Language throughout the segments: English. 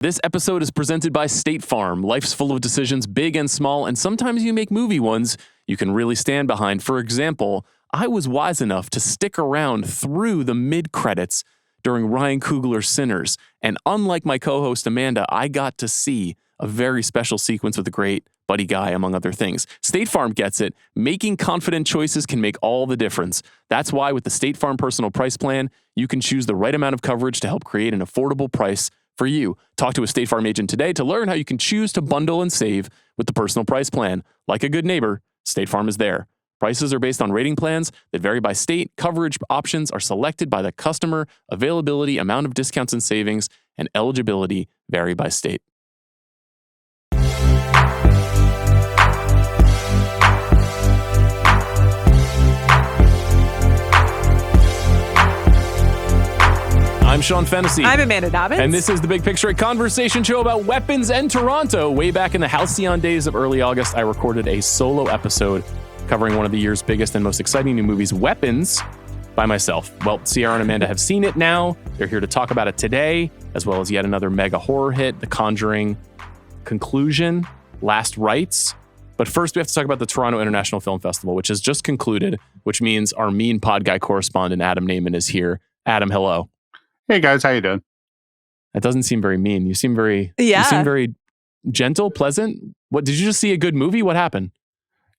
This episode is presented by State Farm. Life's full of decisions, big and small, and sometimes you make movie ones you can really stand behind. For example, I was wise enough to stick around through the mid-credits during Ryan Coogler's Sinners, and unlike my co-host Amanda, I got to see a very special sequence with a great Buddy Guy, among other things. State Farm gets it. Making confident choices can make all the difference. That's why with the State Farm Personal Price Plan, you can choose the right amount of coverage to help create an affordable price for you. Talk to a State Farm agent today to learn how you can choose to bundle and save with the Personal Price Plan. Like a good neighbor, State Farm is there. Prices are based on rating plans that vary by state. Coverage options are selected by the customer. Availability, amount of discounts and savings, and eligibility vary by state. I'm Sean Fennessy. I'm Amanda Dobbins. And this is The Big Picture, a conversation show about weapons and Toronto. Way back in the halcyon days of early August, I recorded a solo episode covering one of the year's biggest and most exciting new movies, Weapons, by myself. Well, Sierra and Amanda have seen it now. They're here to talk about it today, as well as yet another mega horror hit, The Conjuring Conclusion, Last Rites. But first, we have to talk about the Toronto International Film Festival, which has just concluded, which means our mean pod guy correspondent, Adam Nayman, is here. Adam, hello. Hey guys, how you doing? That doesn't seem very mean. You seem very gentle, pleasant. What, did you just see a good movie? What happened?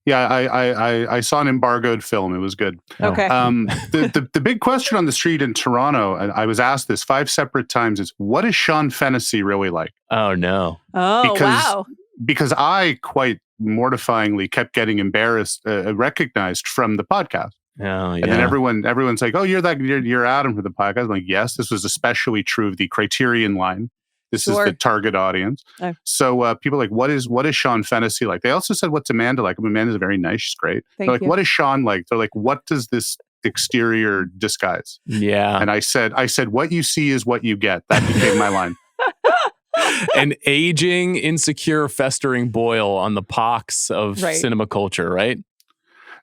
Yeah, I saw an embargoed film. It was good. Okay. The big question on the street in Toronto, and I was asked this 5 separate times, is what is Sean Fennessy really like? Oh no. Oh, wow. Because I quite mortifyingly kept getting recognized from the podcast. Oh, yeah. And then everyone's like, "Oh, you're Adam for the podcast." I'm like, "Yes, this was especially true of the Criterion line. This is the target audience." Oh. So people are like, what is Sean Fennessy like? They also said, "What's Amanda like?" Amanda's very nice. She's great. They're like, "What is Sean like?" They're like, "What does this exterior disguise?" Yeah. And I said, "What you see is what you get." That became my line. An aging, insecure, festering boil on the pox of cinema culture, right?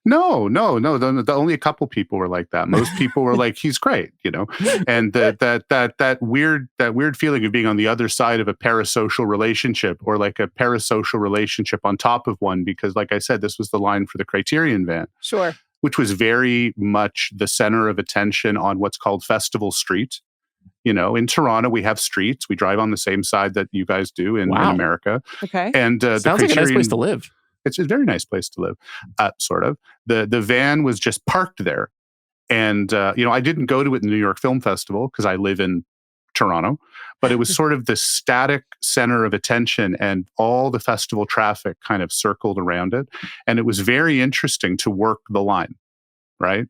No. The only a couple people were like that. Most people were like, "He's great," And that weird feeling of being on the other side of a parasocial relationship, or like a parasocial relationship on top of one, because, like I said, this was the line for the Criterion van, Sure, which was very much the center of attention on what's called Festival Street. In Toronto, we have streets. We drive on the same side that you guys do in America. Okay, and sounds like a nice place to live. It's a very nice place to live, sort of. The van was just parked there. And, I didn't go to it in the New York Film Festival because I live in Toronto, but it was sort of the static center of attention, and all the festival traffic kind of circled around it. And it was very interesting to work the line, right?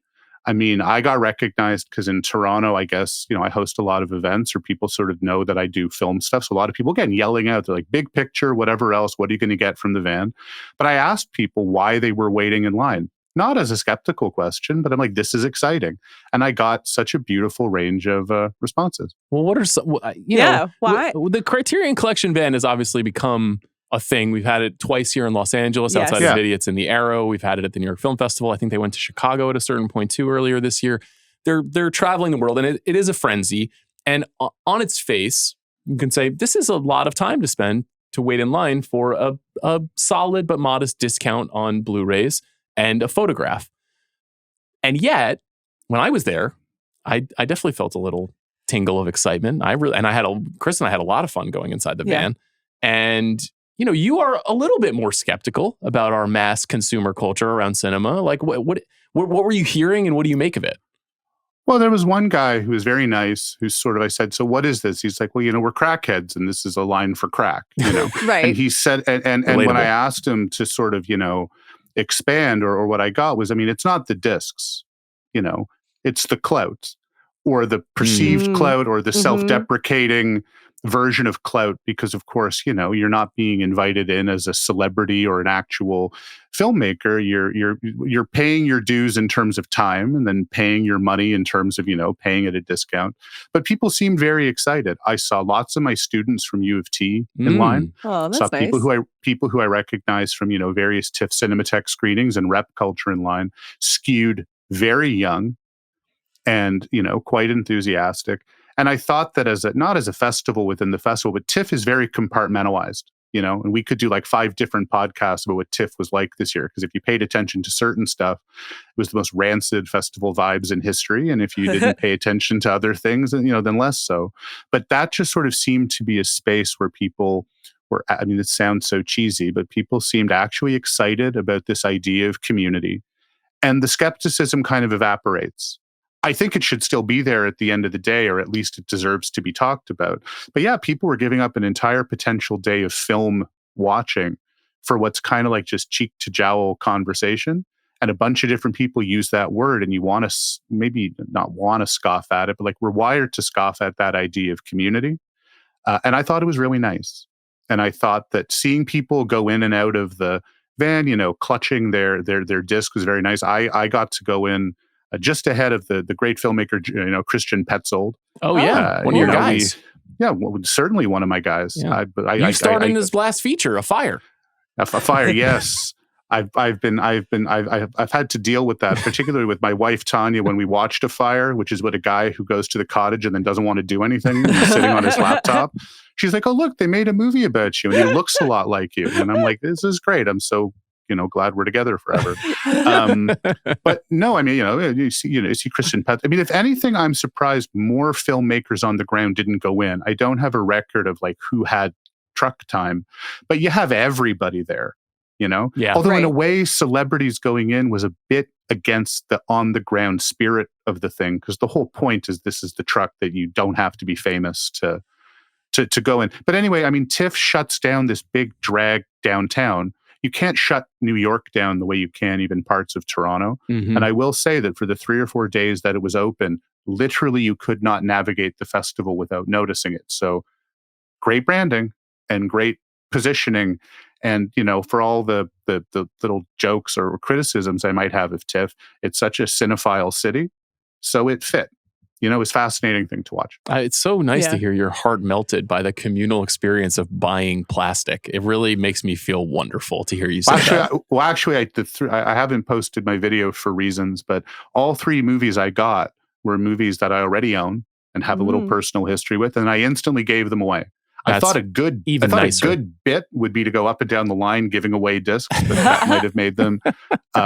I mean, I got recognized because in Toronto, I guess, I host a lot of events, or people sort of know that I do film stuff. So a lot of people, again, yelling out, they're like, "Big picture, whatever else, what are you going to get from the van?" But I asked people why they were waiting in line, not as a skeptical question, but I'm like, this is exciting. And I got such a beautiful range of responses. Well, what are some, why? The Criterion Collection van has obviously become a thing. We've had it twice here in Los Angeles, outside of Idiots in the Arrow. We've had it at the New York Film Festival. I think they went to Chicago at a certain point too earlier this year. They're traveling the world, and it is a frenzy. And on its face, you can say this is a lot of time to spend to wait in line for a solid but modest discount on Blu-rays and a photograph. And yet, when I was there, I definitely felt a little tingle of excitement. Chris and I had a lot of fun going inside the van. And you are a little bit more skeptical about our mass consumer culture around cinema. Like, what were you hearing, and what do you make of it? Well, there was one guy who was very nice, who sort of, I said, "So what is this?" He's like, "Well, we're crackheads, and this is a line for crack." Right. And he said, and when I asked him to sort of, expand, or what I got was, it's not the discs, it's the clout, or the perceived clout, or the self-deprecating version of clout, because of course, you're not being invited in as a celebrity or an actual filmmaker. You're paying your dues in terms of time, and then paying your money in terms of, paying at a discount. But people seemed very excited. I saw lots of my students from U of T in line. Oh, that's saw nice. people who I recognized from, various TIFF Cinematheque screenings and rep culture in line, skewed very young and, quite enthusiastic. And I thought that not as a festival within the festival, but TIFF is very compartmentalized, and we could do like 5 different podcasts about what TIFF was like this year. Because if you paid attention to certain stuff, it was the most rancid festival vibes in history. And if you didn't pay attention to other things, then less so. But that just sort of seemed to be a space where people were, it sounds so cheesy, but people seemed actually excited about this idea of community. And the skepticism kind of evaporates. I think it should still be there at the end of the day, or at least it deserves to be talked about. But yeah, people were giving up an entire potential day of film watching for what's kind of like just cheek to jowl conversation. And a bunch of different people use that word, and you want to maybe not want to scoff at it, but like we're wired to scoff at that idea of community. And I thought it was really nice. And I thought that seeing people go in and out of the van, clutching their disc was very nice. I got to go in just ahead of the great filmmaker, Christian Petzold. Oh yeah, one of your guys. Certainly one of my guys. Yeah. You starred in his last feature, A Fire. A Fire, yes. I've had to deal with that, particularly with my wife Tanya when we watched A Fire, which is what a guy who goes to the cottage and then doesn't want to do anything, sitting on his laptop. She's like, "Oh look, they made a movie about you, and he looks a lot like you." And I'm like, "This is great. I'm so glad we're together forever." But no, you see Christian Pett. If anything, I'm surprised more filmmakers on the ground didn't go in. I don't have a record of like who had truck time, but you have everybody there. Yeah. Although Right. in a way, celebrities going in was a bit against the on the ground spirit of the thing, because the whole point is this is the truck that you don't have to be famous to go in. But anyway, TIFF shuts down this big drag downtown. You can't shut New York down the way you can even parts of Toronto. Mm-hmm. And I will say that for the 3 or 4 days that it was open, literally you could not navigate the festival without noticing it. So great branding and great positioning. And, for all the little jokes or criticisms I might have of TIFF, it's such a cinephile city. So it fit. It was a fascinating thing to watch. It's so nice to hear your heart melted by the communal experience of buying plastic. It really makes me feel wonderful to hear you say that. I haven't posted my video for reasons, but all 3 movies I got were movies that I already own and have a little personal history with, and I instantly gave them away. I thought a good bit would be to go up and down the line giving away discs, but that might have made them.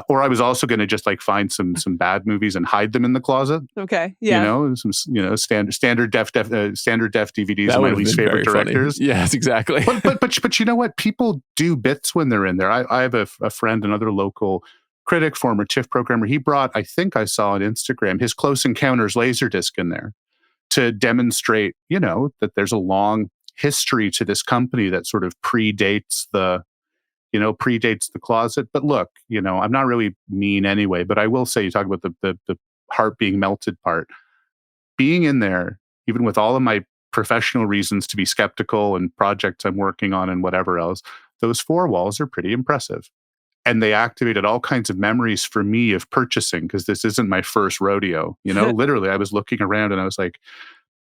Or I was also going to just like find some bad movies and hide them in the closet. Okay, yeah. Some standard def DVDs. That of my would have least been favorite very directors. Funny. Yes, exactly. But you know what? People do bits when they're in there. I have a friend, another local critic, former TIFF programmer. He brought, I think I saw on Instagram, his Close Encounters Laserdisc in there to demonstrate, that there's a long history to this company that sort of predates the closet. But look, I'm not really mean anyway, but I will say, you talk about the heart being melted part. Being in there, even with all of my professional reasons to be skeptical and projects I'm working on and whatever else, those 4 walls are pretty impressive. And they activated all kinds of memories for me of purchasing, because this isn't my first rodeo. Literally, I was looking around and I was like,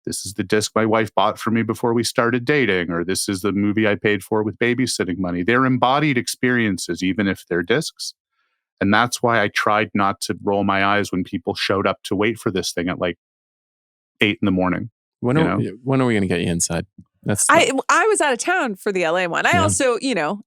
this is the disc my wife bought for me before we started dating, or this is the movie I paid for with babysitting money. They're embodied experiences, even if they're discs. And that's why I tried not to roll my eyes when people showed up to wait for this thing at like 8 a.m. When are we going to get you inside? I was out of town for the LA one. I also,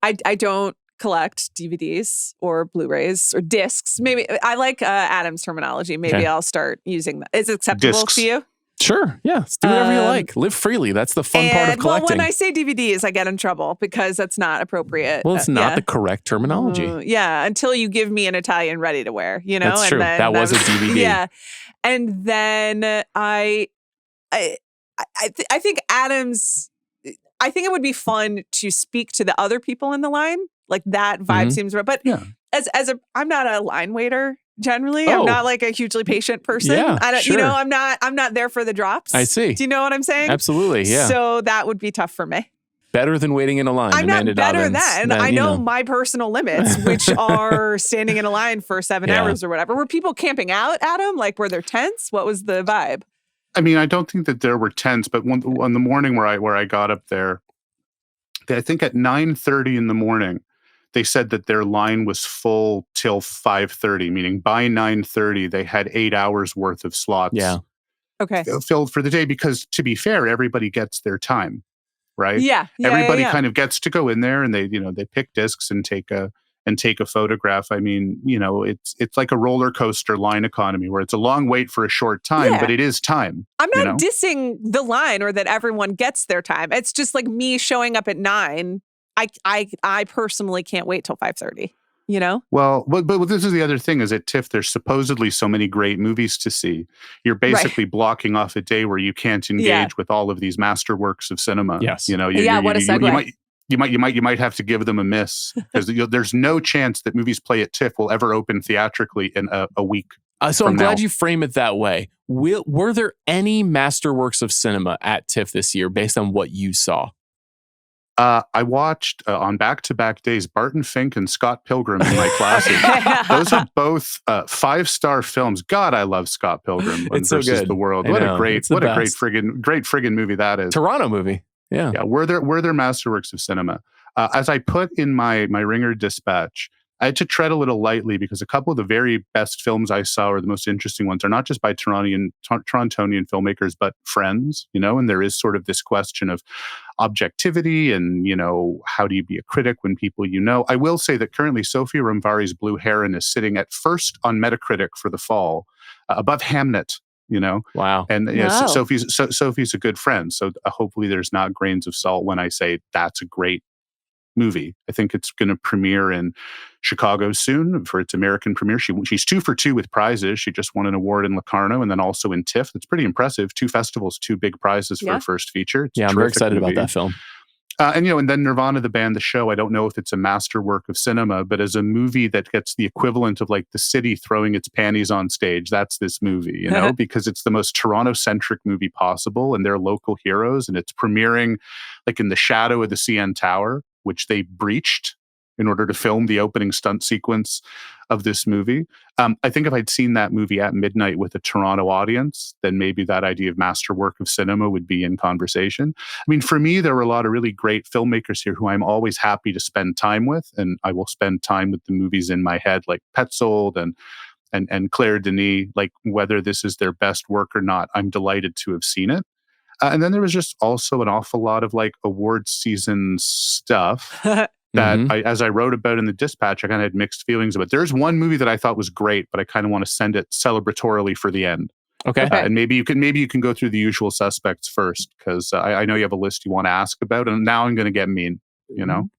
I don't collect DVDs or Blu-rays or discs. Maybe I like Adam's terminology. Maybe I'll start using that. Is it acceptable to you? Sure. Yeah. Do whatever you like. Live freely. That's the fun part of collecting. Well, when I say DVDs, I get in trouble because that's not appropriate. Well, it's not the correct terminology. Until you give me an Italian ready to wear, That's true. Then that was a DVD. Yeah. And then I think Adam's, I think it would be fun to speak to the other people in the line. Like that vibe seems right. But I'm not a line waiter. Generally, I'm not like a hugely patient person. Yeah, I don't, sure. I'm not there for the drops. I see. Do you know what I'm saying? Absolutely, yeah. So that would be tough for me. Better than waiting in a line. I'm not better than. I know you know. my personal limits, which are standing in a line for 7 hours or whatever. Were people camping out, Adam? Like, were there tents? What was the vibe? I don't think that there were tents, but on the morning where I got up there, I think at 9:30 in the morning, they said that their line was full till 5:30, meaning by 9:30 they had 8 hours worth of slots Okay. filled for the day because, to be fair, everybody gets their time, right? Yeah. Everybody kind of gets to go in there and they pick discs and take a photograph. I mean, it's like a roller coaster line economy where it's a long wait for a short time, but it is time. I'm not dissing the line or that everyone gets their time. It's just like me showing up at 9. I personally can't wait till 5:30. Well, but this is the other thing is at TIFF, there's supposedly so many great movies to see. You're basically blocking off a day where you can't engage with all of these masterworks of cinema. Yes. What a segue. You might have to give them a miss because there's no chance that Movies Play at TIFF will ever open theatrically in a week. So I'm glad you frame it that way. Were there any masterworks of cinema at TIFF this year based on what you saw? I watched on back-to-back days Barton Fink and Scott Pilgrim in my classes. Those are both 5-star films. God, I love Scott Pilgrim versus so good. The World. What a great friggin' movie that is. Toronto movie. Yeah. Were there masterworks of cinema? As I put in my Ringer dispatch, I had to tread a little lightly because a couple of the very best films I saw, or the most interesting ones, are not just by Torontonian filmmakers, but friends, and there is sort of this question of objectivity and, how do you be a critic when people I will say that currently Sofia Ramvari's Blue Heron is sitting at first on Metacritic for the fall, above Hamnet. Wow. And Sophie's a good friend. So hopefully there's not grains of salt when I say that's a great movie. I think it's going to premiere in Chicago soon for its American premiere. She's 2 for 2 with prizes. She just won an award in Locarno and then also in TIFF. It's pretty impressive. 2 festivals, 2 big prizes for a first feature. I'm very excited about that film. And then Nirvana, the band, the show, I don't know if it's a masterwork of cinema, but as a movie that gets the equivalent of like the city throwing its panties on stage, that's this movie, because it's the most Toronto-centric movie possible and they're local heroes. And it's premiering like in the shadow of the CN Tower, which they breached in order to film the opening stunt sequence of this movie. I think if I'd seen that movie at midnight with a Toronto audience, then maybe that idea of masterwork of cinema would be in conversation. I mean, for me, there were a lot of really great filmmakers here who I'm always happy to spend time with, and I will spend time with the movies in my head, like Petzold and Claire Denis. Like whether this is their best work or not, I'm delighted to have seen it. And then there was just also an awful lot of like awards season stuff that as I wrote about in the dispatch, I kind of had mixed feelings about. There's one movie that I thought was great, but I kind of want to send it celebratorily for the end. Okay. And maybe you can go through the usual suspects first, because I know you have a list you want to ask about, and now I'm going to get mean,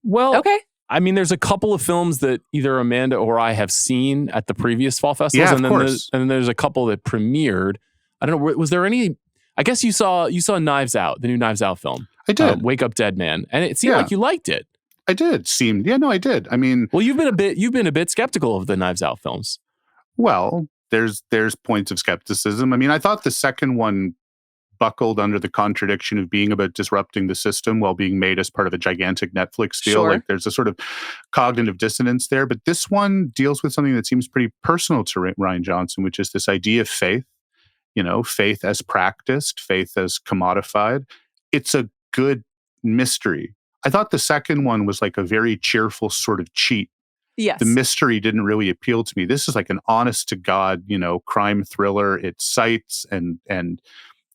Well, okay. I mean, there's a couple of films that either Amanda or I have seen at the previous fall festivals, Yeah, and of course. then there's a couple that premiered. I don't know. Was there any? I guess you saw Knives Out, the new Knives Out film. I did. Wake Up Dead Man, and it seemed like you liked it. I did. I did. I mean, well, you've been a bit skeptical of the Knives Out films. Well, there's points of skepticism. I mean, I thought the second one buckled under the contradiction of being about disrupting the system while being made as part of a gigantic Netflix deal. Sure. Like there's a sort of cognitive dissonance there. But this one deals with something that seems pretty personal to Rian Johnson, which is this idea of faith. Faith as practiced, faith as commodified. It's a good mystery. I thought the second one was like a very cheerful sort of cheat. Yes. The mystery didn't really appeal to me. This is like an honest to God, crime thriller. It cites and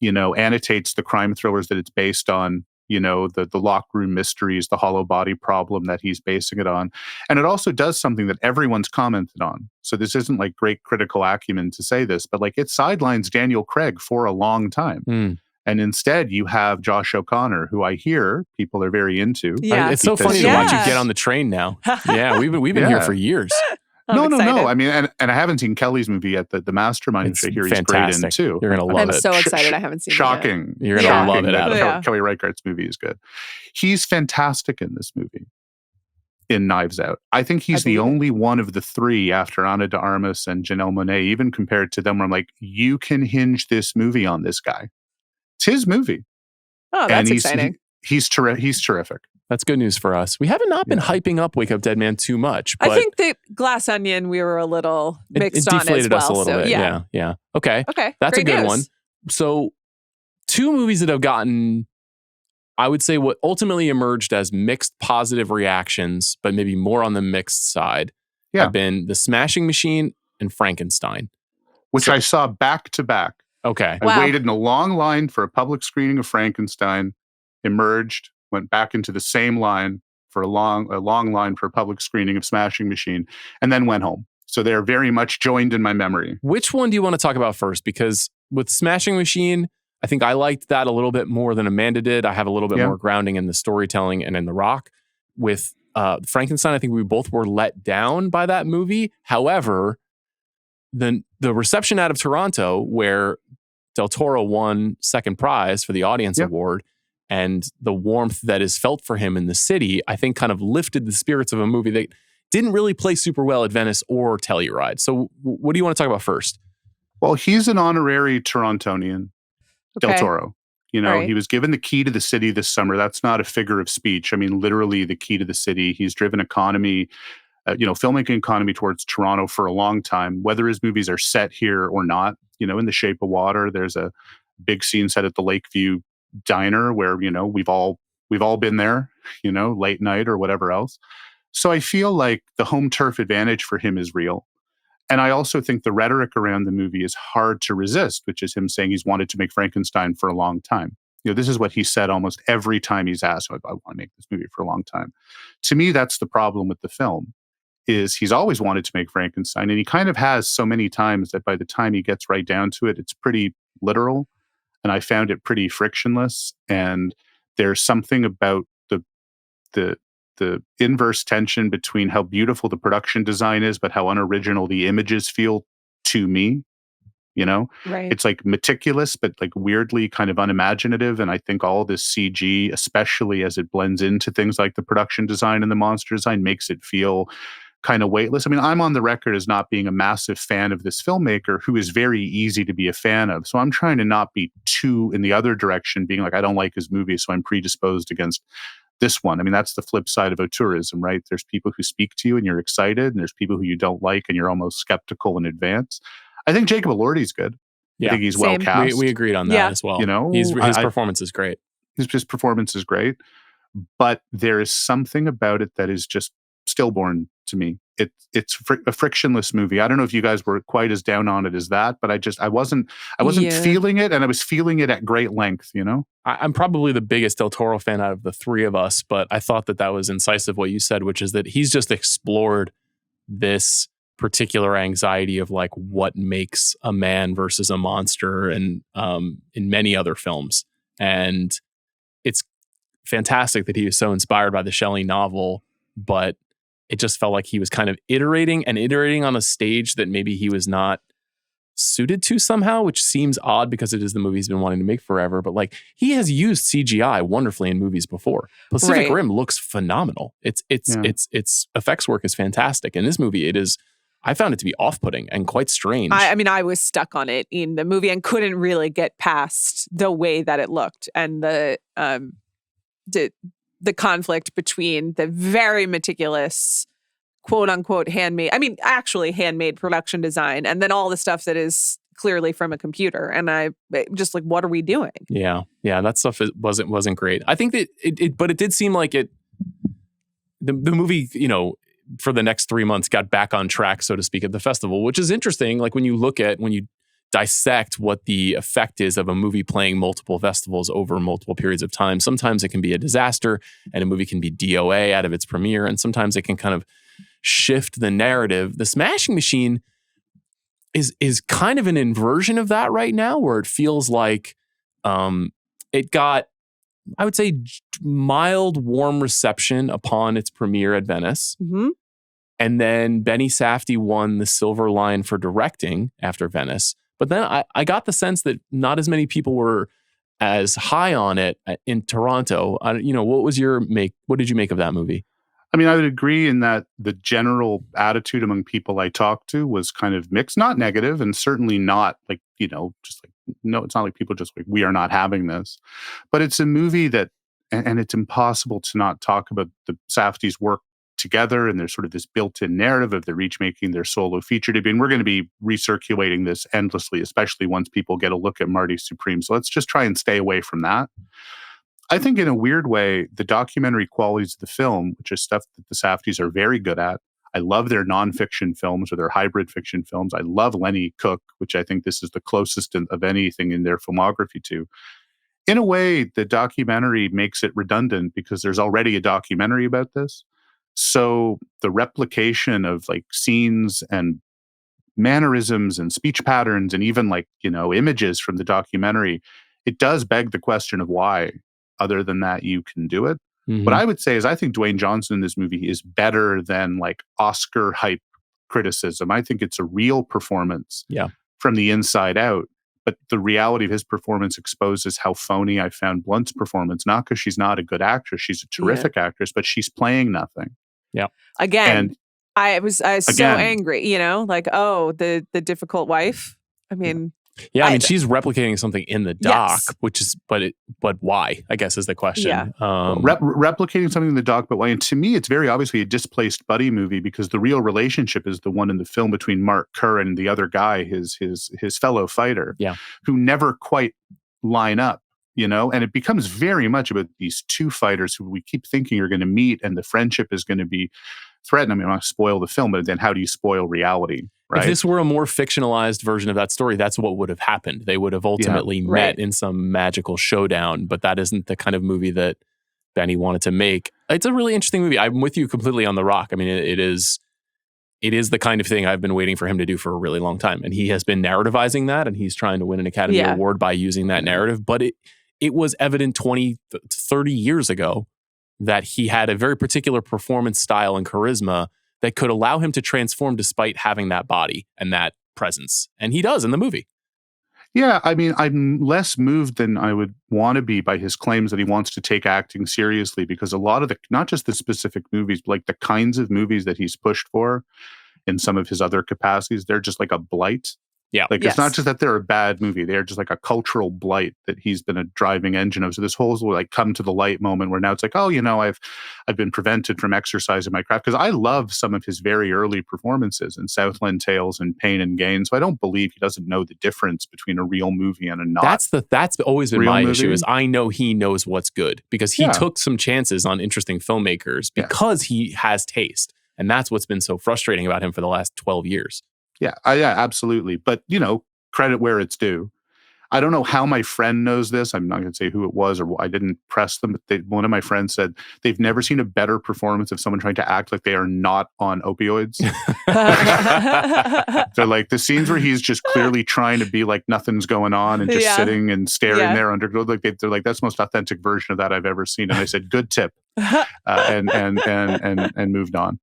annotates the crime thrillers that it's based on, the locker room mysteries, the hollow body problem that he's basing it on. And it also does something that everyone's commented on. So this isn't like great critical acumen to say this, but like it sidelines Daniel Craig for a long time. And instead you have Josh O'Connor, who I hear people are very into. Yeah. It's so funny to watch you get on the train now. Yeah, we've been here for years. No. I mean, and I haven't seen Kelly's movie yet, the Mastermind, which I hear he's great in too. You're going to love it. I'm so excited. I haven't seen Shocking. it yet. You're going to love it, Adam. Kelly Reichardt's movie is good. He's fantastic in this movie, in Knives Out. I think he's the only one of the three after Ana de Armas and Janelle Monáe, even compared to them, where I'm like, you can hinge this movie on this guy. It's his movie. Oh, that's exciting. He's terrific. That's good news for us. We haven't not been hyping up Wake Up Dead Man too much. But I think the Glass Onion we were a little mixed on as well. It deflated us a little bit. Yeah. Okay. That's a good one. So 2 movies that have gotten, I would say, what ultimately emerged as mixed positive reactions, but maybe more on the mixed side, have been The Smashing Machine and Frankenstein. Which I saw back to back. Okay. I waited in a long line for a public screening of Frankenstein, emerged, went back into the same line for a long line for a public screening of Smashing Machine, and then went home. So they're very much joined in my memory. Which one do you want to talk about first? Because with Smashing Machine, I think I liked that a little bit more than Amanda did. I have a little bit more grounding in the storytelling and in The Rock. With Frankenstein, I think we both were let down by that movie. However, the reception out of Toronto, where Del Toro won second prize for the audience award, and the warmth that is felt for him in the city, I think kind of lifted the spirits of a movie that didn't really play super well at Venice or Telluride. So what do you want to talk about first? Well, he's an honorary Torontonian, Del Toro. You know, Right. he was given the key to the city this summer. That's not a figure of speech. I mean, literally the key to the city. He's driven economy, filmmaking economy towards Toronto for a long time, whether his movies are set here or not. You know, in The Shape of Water, there's a big scene set at the Lakeview Diner where, you know, we've all been there, you know, late night or whatever else. So I feel like the home turf advantage for him is real. And I also think the rhetoric around the movie is hard to resist, which is him saying he's wanted to make Frankenstein for a long time. You know, this is what he said almost every time he's asked, I want to make this movie for a long time. To me, that's the problem with the film, is he's always wanted to make Frankenstein. And he kind of has so many times that by the time he gets right down to it, it's pretty literal. And I found it pretty frictionless. And there's something about the inverse tension between how beautiful the production design is, but how unoriginal the images feel to me. You know, Right. it's like meticulous, but like weirdly kind of unimaginative. And I think all this CG, especially as it blends into things like the production design and the monster design, makes it feel kind of weightless. I mean, I'm on the record as not being a massive fan of this filmmaker who is very easy to be a fan of. So I'm trying to not be too in the other direction, being like, I don't like his movie, so I'm predisposed against this one. I mean, that's the flip side of auteurism, right? There's people who speak to you and you're excited, and there's people who you don't like and you're almost skeptical in advance. I think Jacob Elordi's good. Yeah. I think he's well cast. We agreed on that as well. You know, his performance is great. His performance is great, but there is something about it that is just stillborn to me. It's a frictionless movie. I don't know if you guys were quite as down on it as that, but I wasn't feeling it, and I was feeling it at great length. You know, I'm probably the biggest Del Toro fan out of the three of us, but I thought that was incisive what you said, which is that he's just explored this particular anxiety of like what makes a man versus a monster, and in many other films. And it's fantastic that he was so inspired by the Shelley novel, but it just felt like he was kind of iterating on a stage that maybe he was not suited to somehow, which seems odd because it is the movie he's been wanting to make forever. But like, he has used CGI wonderfully in movies before. Pacific Rim looks phenomenal. Its effects work is fantastic. In this movie, I found it to be off-putting and quite strange. I mean, I was stuck on it in the movie and couldn't really get past the way that it looked and the conflict between the very meticulous, quote unquote, actually handmade production design, and then all the stuff that is clearly from a computer. And I just like, what are we doing? Yeah, that stuff wasn't great. I think that but it did seem like the movie, you know, for the next 3 months got back on track, so to speak, at the festival, which is interesting. Like when you dissect what the effect is of a movie playing multiple festivals over multiple periods of time. Sometimes it can be a disaster and a movie can be DOA out of its premiere. And sometimes it can kind of shift the narrative. The Smashing Machine is kind of an inversion of that right now, where it feels like it got, I would say, mild, warm reception upon its premiere at Venice. Mm-hmm. And then Benny Safdie won the Silver Lion for directing after Venice. But then I got the sense that not as many people were as high on it in Toronto. What did you make of that movie? I mean, I would agree in that the general attitude among people I talked to was kind of mixed, not negative, and certainly not like, you know, just like, no, it's not like people just like, we are not having this. But it's a movie that, and it's impossible to not talk about the Safdie's work together, and there's sort of this built-in narrative of they're each making their solo feature debut. And we're going to be recirculating this endlessly, especially once people get a look at Marty Supreme. So let's just try and stay away from that. I think in a weird way, the documentary qualities of the film, which is stuff that the Safdies are very good at, I love their nonfiction films or their hybrid fiction films. I love Lenny Cook, which I think this is the closest of anything in their filmography to. In a way, the documentary makes it redundant because there's already a documentary about this. So the replication of like scenes and mannerisms and speech patterns and even like, images from the documentary, it does beg the question of why, other than that, you can do it. What I would say is I think Dwayne Johnson in this movie is better than like Oscar hype criticism. I think it's a real performance from the inside out. But the reality of his performance exposes how phony I found Blunt's performance, not because she's not a good actress. She's a terrific actress, but she's playing nothing. Yeah. Again, And I was so angry, like, oh, the difficult wife. I mean, she's replicating something in the doc, which is, but why? I guess is the question. Yeah. Replicating something in the doc, but why? And to me, it's very obviously a displaced buddy movie because the real relationship is the one in the film between Mark Kerr and the other guy, his fellow fighter, who never quite line up. And it becomes very much about these two fighters who we keep thinking are going to meet, and the friendship is going to be threatened. I mean, I'm not to spoil the film, but then how do you spoil reality? Right? If this were a more fictionalized version of that story, that's what would have happened. They would have ultimately met in some magical showdown, but that isn't the kind of movie that Benny wanted to make. It's a really interesting movie. I'm with you completely on The Rock. I mean, it is the kind of thing I've been waiting for him to do for a really long time. And he has been narrativizing that, and he's trying to win an Academy Award by using that narrative. But it was evident 20, 30 years ago that he had a very particular performance style and charisma that could allow him to transform despite having that body and that presence. And he does in the movie. Yeah, I mean, I'm less moved than I would want to be by his claims that he wants to take acting seriously, because a lot of not just the specific movies, but like the kinds of movies that he's pushed for in some of his other capacities, they're just like a blight. Yeah. Like, it's not just that they're a bad movie. They're just like a cultural blight that he's been a driving engine of. So this whole like come to the light moment where now it's like, oh, I've been prevented from exercising my craft. Because I love some of his very early performances in Southland Tales and Pain and Gain. So I don't believe he doesn't know the difference between a real movie and a not. That's always been my issue, movie. Is I know he knows what's good because he took some chances on interesting filmmakers because he has taste. And that's what's been so frustrating about him for the last 12 years. Yeah, absolutely. But, credit where it's due. I don't know how my friend knows this. I'm not going to say who it was, or I didn't press them. But one of my friends said they've never seen a better performance of someone trying to act like they are not on opioids. They're like the scenes where he's just clearly trying to be like nothing's going on and just sitting and staring there under. Like they're like, that's the most authentic version of that I've ever seen. And I said, good tip, and moved on.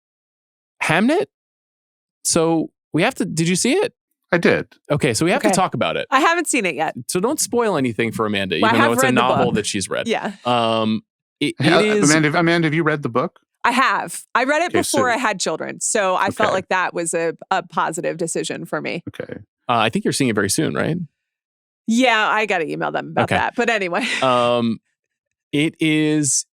Hamnet. So. Did you see it? I did. Okay, so we have to talk about it. I haven't seen it yet. So don't spoil anything for Amanda, even though it's a novel that she's read. Yeah. It is... Amanda, have you read the book? I have. I read it before I had children. So I felt like that was a positive decision for me. Okay. I think you're seeing it very soon, right? Yeah, I got to email them about that. But anyway. It's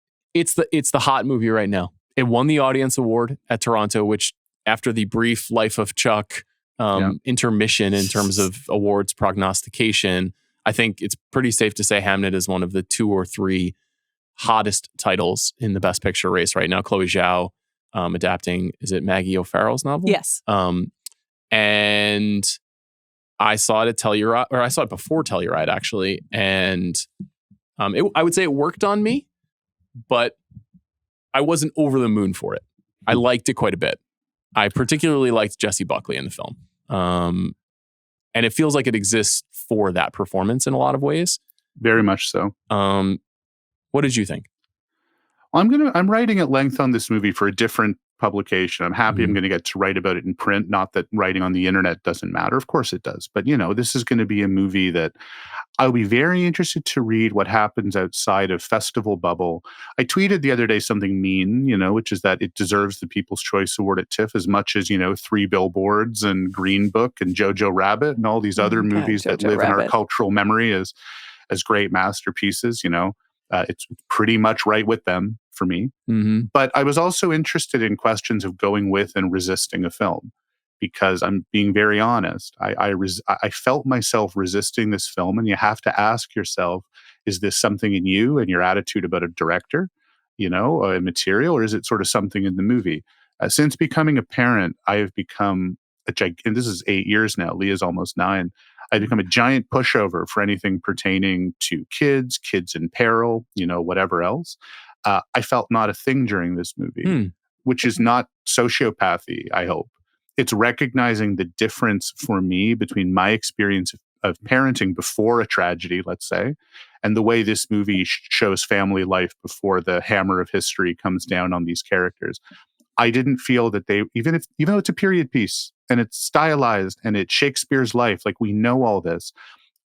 the hot movie right now. It won the Audience Award at Toronto, which after the brief Life of Chuck intermission in terms of awards prognostication, I think it's pretty safe to say Hamnet is one of the 2 or 3 hottest titles in the Best Picture race right now. Chloe Zhao adapting, is it Maggie O'Farrell's novel? Yes. And I saw it at Telluride, or I saw it before Telluride actually, and I would say it worked on me, but I wasn't over the moon for it. I liked it quite a bit. I particularly liked Jessie Buckley in the film. And it feels like it exists for that performance in a lot of ways. Very much so. What did you think? I'm writing at length on this movie for a different publication. I'm happy I'm going to get to write about it in print. Not that writing on the internet doesn't matter. Of course it does. But, this is going to be a movie that I'll be very interested to read what happens outside of festival bubble. I tweeted the other day something mean, which is that it deserves the People's Choice Award at TIFF as much as, 3 Billboards and Green Book and Jojo Rabbit and all these other movies that live in our cultural memory as great masterpieces, It's pretty much right with them for me. Mm-hmm. But I was also interested in questions of going with and resisting a film, because I'm being very honest. I felt myself resisting this film, and you have to ask yourself, is this something in you and your attitude about a director, a material, or is it sort of something in the movie? Since becoming a parent, I have become and this is 8 years now. Leah's almost 9. I've become a giant pushover for anything pertaining to kids in peril, whatever else. I felt not a thing during this movie, which is not sociopathy, I hope. It's recognizing the difference for me between my experience of parenting before a tragedy, let's say, and the way this movie shows family life before the hammer of history comes down on these characters. I didn't feel that even though it's a period piece and it's stylized and it's Shakespeare's life, like we know all this,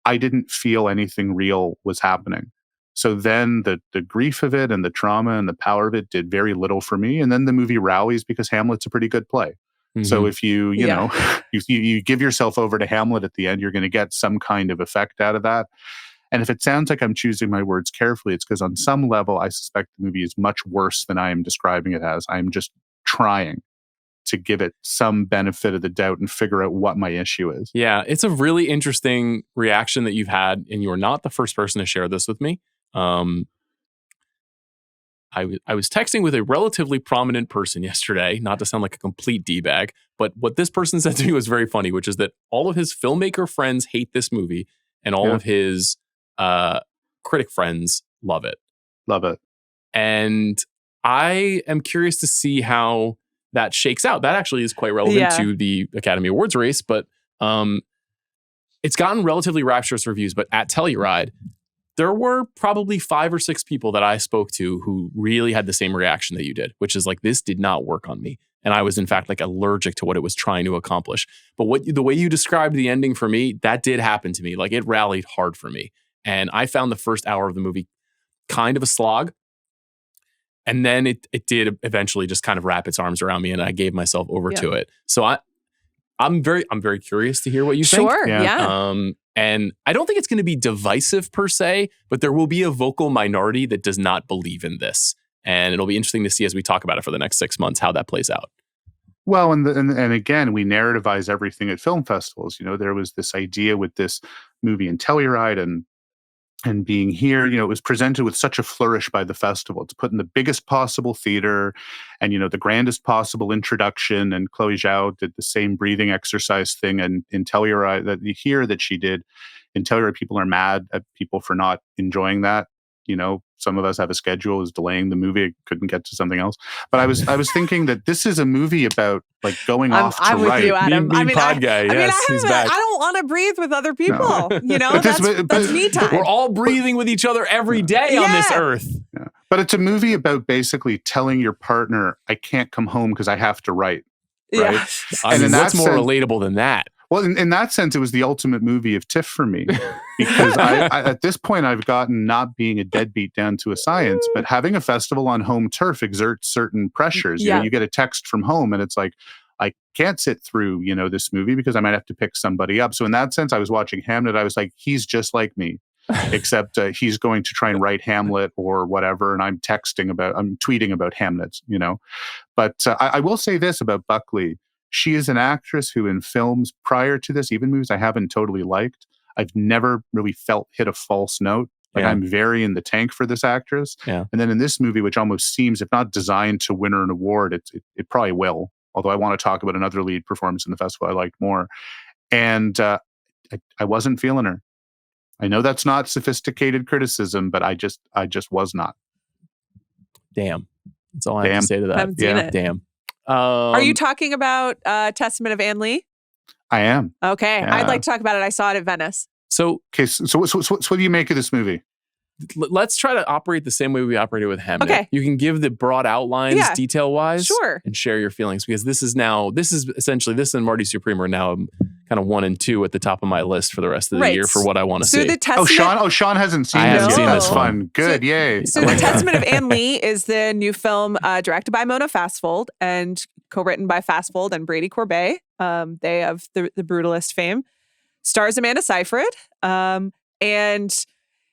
I didn't feel anything real was happening. So then the grief of it and the trauma and the power of it did very little for me. And then the movie rallies because Hamlet's a pretty good play. Mm-hmm. So if you know, you give yourself over to Hamlet at the end, you're going to get some kind of effect out of that. And if it sounds like I'm choosing my words carefully, it's because on some level, I suspect the movie is much worse than I am describing it as. I'm just trying to give it some benefit of the doubt and figure out what my issue is. Yeah, it's a really interesting reaction that you've had, and you're not the first person to share this with me. I was texting with a relatively prominent person yesterday, not to sound like a complete D-bag, but what this person said to me was very funny, which is that all of his filmmaker friends hate this movie, and all of his critic friends love it. Love it. And I am curious to see how that shakes out. That actually is quite relevant to the Academy Awards race, but it's gotten relatively rapturous reviews. But at Telluride, there were probably 5 or 6 people that I spoke to who really had the same reaction that you did, which is like, this did not work on me. And I was, in fact, like allergic to what it was trying to accomplish. But the way you described the ending for me, that did happen to me. Like, it rallied hard for me. And I found the first hour of the movie kind of a slog. And then it did eventually just kind of wrap its arms around me, and I gave myself over to it. So I'm very curious to hear what you think. Sure, yeah. And I don't think it's going to be divisive per se, but there will be a vocal minority that does not believe in this. And it'll be interesting to see as we talk about it for the next 6 months how that plays out. Well, and again, we narrativize everything at film festivals. There was this idea with this movie in Telluride and being here, it was presented with such a flourish by the festival. It's put in the biggest possible theater and, the grandest possible introduction. And Chloe Zhao did the same breathing exercise thing. And in Telluride, that you hear that she did in Telluride, people are mad at people for not enjoying that. Some of us have a schedule is delaying the movie. Couldn't get to something else. But I was thinking that this is a movie about like going off to I'm with write. you, Adam. Pod guy. Yes, he's back. I don't want to breathe with other people. That's me time. We're all breathing with each other every day on this earth. Yeah. But it's a movie about basically telling your partner, I can't come home because I have to write. Right? Yeah. I mean, what's more relatable than that? Well, in that sense, it was the ultimate movie of TIFF for me, because I at this point, I've gotten not being a deadbeat down to a science, but having a festival on home turf exerts certain pressures. You get a text from home and it's like, I can't sit through, this movie because I might have to pick somebody up. So in that sense, I was watching Hamlet. I was like, he's just like me, except he's going to try and write Hamlet or whatever. And I'm tweeting about Hamlet, But I will say this about Buckley. She is an actress who in films prior to this, even movies I haven't totally liked, I've never really felt hit a false note. Like I'm very in the tank for this actress. Yeah. And then in this movie, which almost seems, if not designed to win her an award, it probably will. Although I want to talk about another lead performance in the festival I liked more. And I wasn't feeling her. I know that's not sophisticated criticism, but I just was not. Damn. That's all I have to say to that. I haven't seen it. Damn. Are you talking about Testament of Anne Lee? I am. Okay. Yeah. I'd like to talk about it. I saw it at Venice. So what do you make of this movie? Let's try to operate the same way we operated with Hamlet. Okay. You can give the broad outlines detail-wise. Sure. And share your feelings, because this and Marty Supreme are now kind of 1 and 2 at the top of my list for the rest of the year for what I want to see. The Testament, Sean hasn't seen I haven't seen this fun. Good, yay. So The Testament of Anne Lee is the new film directed by Mona Fastfold and co-written by Fastfold and Brady Corbet. They of the Brutalist fame. Stars Amanda Seyfried. And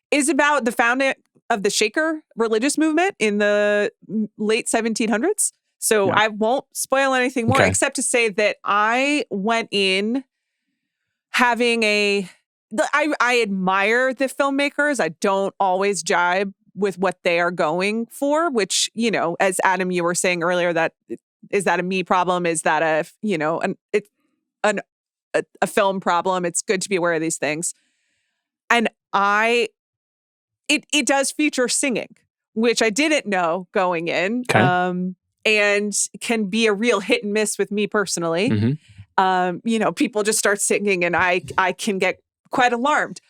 is about the founding of the Shaker religious movement in the late 1700s. So I won't spoil anything more except to say that I went in having I admire the filmmakers. I don't always jibe with what they are going for, which, as Adam, you were saying earlier, that Is that a me problem? Is that a film problem? It's good to be aware of these things. And it does feature singing, which I didn't know going in. Okay. And can be a real hit and miss with me personally. Mm-hmm. People just start singing and I can get quite alarmed.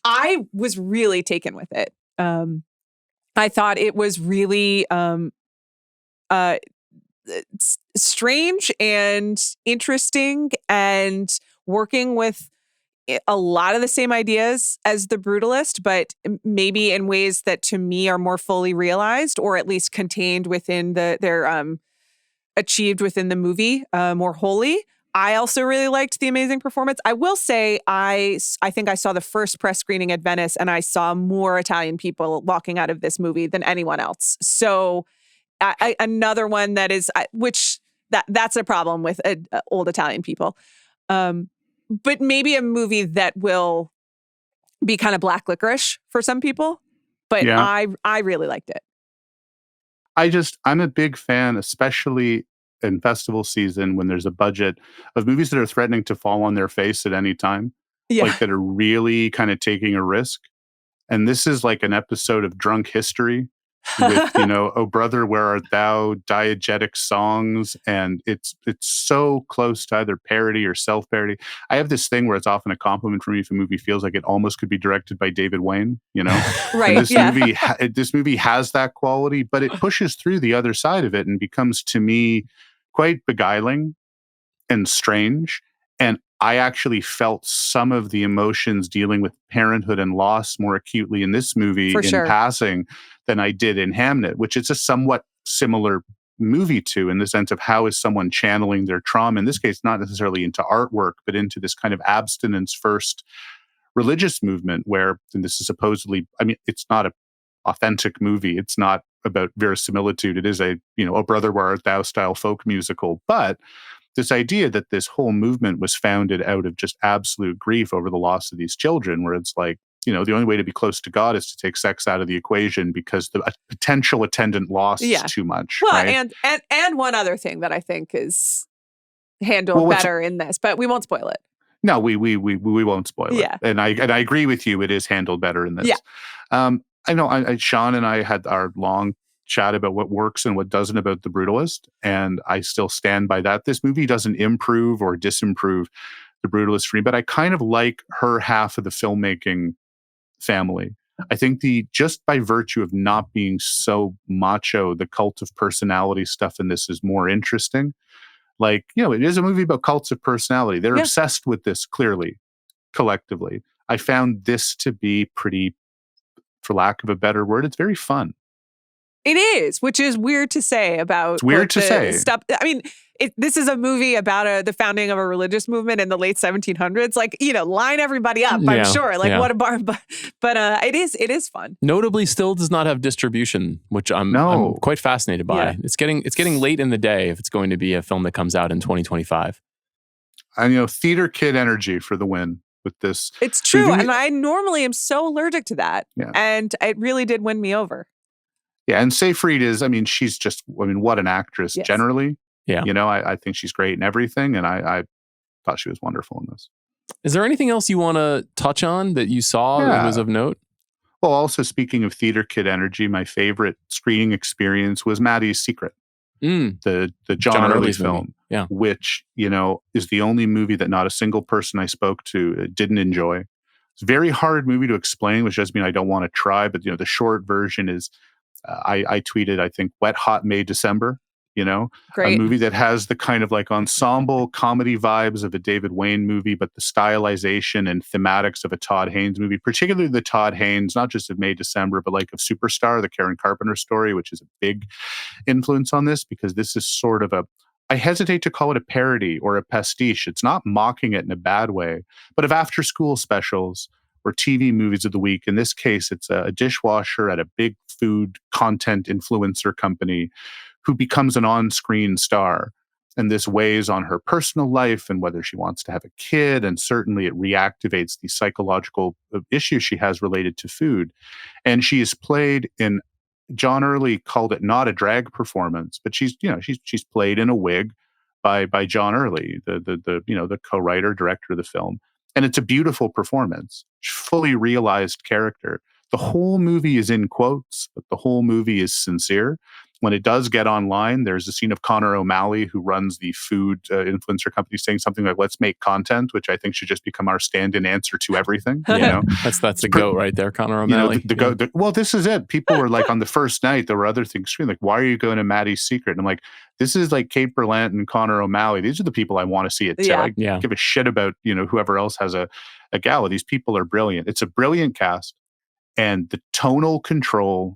I was really taken with it. I thought it was really strange and interesting and working with a lot of the same ideas as The Brutalist, but maybe in ways that to me are more fully realized or at least contained within their achieved within the movie more wholly. I also really liked the amazing performance. I will say I think I saw the first press screening at Venice and I saw more Italian people walking out of this movie than anyone else. So another one that is, that's a problem with old Italian people. But maybe a movie that will be kind of black licorice for some people. But yeah. I really liked it. I'm a big fan, especially in festival season when there's a budget, of movies that are threatening to fall on their face at any time. Yeah. Like that are really kind of taking a risk. And this is like an episode of Drunk History with, Oh Brother, Where Art Thou, diegetic songs. And it's so close to either parody or self-parody. I have this thing where it's often a compliment for me if a movie feels like it almost could be directed by David Wayne, Right. And this movie has that quality, but it pushes through the other side of it and becomes, to me, quite beguiling and strange. And I actually felt some of the emotions dealing with parenthood and loss more acutely in this movie passing than I did in Hamnet, which is a somewhat similar movie to, in the sense of how is someone channeling their trauma, in this case, not necessarily into artwork, but into this kind of abstinence first religious movement where, and this is supposedly, it's not an authentic movie. It's not about verisimilitude. It is a, Oh Brother, Where Art Thou style folk musical. But this idea that this whole movement was founded out of just absolute grief over the loss of these children, where it's like, the only way to be close to God is to take sex out of the equation because the potential attendant loss is too much. Well, right? and one other thing that I think is handled better in this, but we won't spoil it. No, we won't spoil it. And I agree with you. It is handled better in this. Yeah. I know Sean and I had our long chat about what works and what doesn't about The Brutalist, and I still stand by that. This movie doesn't improve or disimprove The Brutalist for me, but I kind of like her half of the filmmaking family. I think just by virtue of not being so macho, the cult of personality stuff in this is more interesting. Like, it is a movie about cults of personality. They're obsessed with this, clearly, collectively. I found this to be pretty, for lack of a better word, it's very fun. It is, which is weird to say about. It's weird to say. Stuff. I mean, this is a movie about the founding of a religious movement in the late 1700s. Like, line everybody up. I'm sure. Like, what a bar. But it is fun. Notably, still does not have distribution, which I'm quite fascinated by. Yeah. It's getting late in the day if it's going to be a film that comes out in 2025. And theater kid energy for the win with this. It's true, and I normally am so allergic to that, and it really did win me over. Yeah, and Seyfried is, she's just, what an actress generally. Yeah. I think she's great in everything, and I thought she was wonderful in this. Is there anything else you want to touch on that you saw that was of note? Well, also speaking of theater kid energy, my favorite screening experience was Maddie's Secret, the John Early film, which, is the only movie that not a single person I spoke to didn't enjoy. It's a very hard movie to explain, which doesn't mean I don't want to try, but, the short version is, I tweeted, I think, Wet Hot May December, Great. A movie that has the kind of like ensemble comedy vibes of a David Wayne movie, but the stylization and thematics of a Todd Haynes movie, particularly the Todd Haynes, not just of May December, but like of Superstar, the Karen Carpenter story, which is a big influence on this, because this is sort of I hesitate to call it a parody or a pastiche. It's not mocking it in a bad way, but of after school specials or TV movies of the week. In this case, it's a dishwasher at a big food content influencer company who becomes an on-screen star. And this weighs on her personal life and whether she wants to have a kid. And certainly it reactivates the psychological issues she has related to food. And she is played in John Early called it not a drag performance, but she's played in a wig by John Early, the co-writer, director of the film. And it's a beautiful performance, fully realized character. The whole movie is in quotes, but the whole movie is sincere. When it does get online, there's a scene of Connor O'Malley, who runs the food influencer company, saying something like, "Let's make content," which I think should just become our stand-in answer to everything. Yeah, that's the goat right there, Connor O'Malley. The goat. Well, this is it. People were like, on the first night, there were other things screaming, like, "Why are you going to Maddie's Secret?" And I'm like, this is like Kate Berlant and Connor O'Malley. These are the people I want to see it too. I give a shit about whoever else has a gala. These people are brilliant. It's a brilliant cast, and the tonal control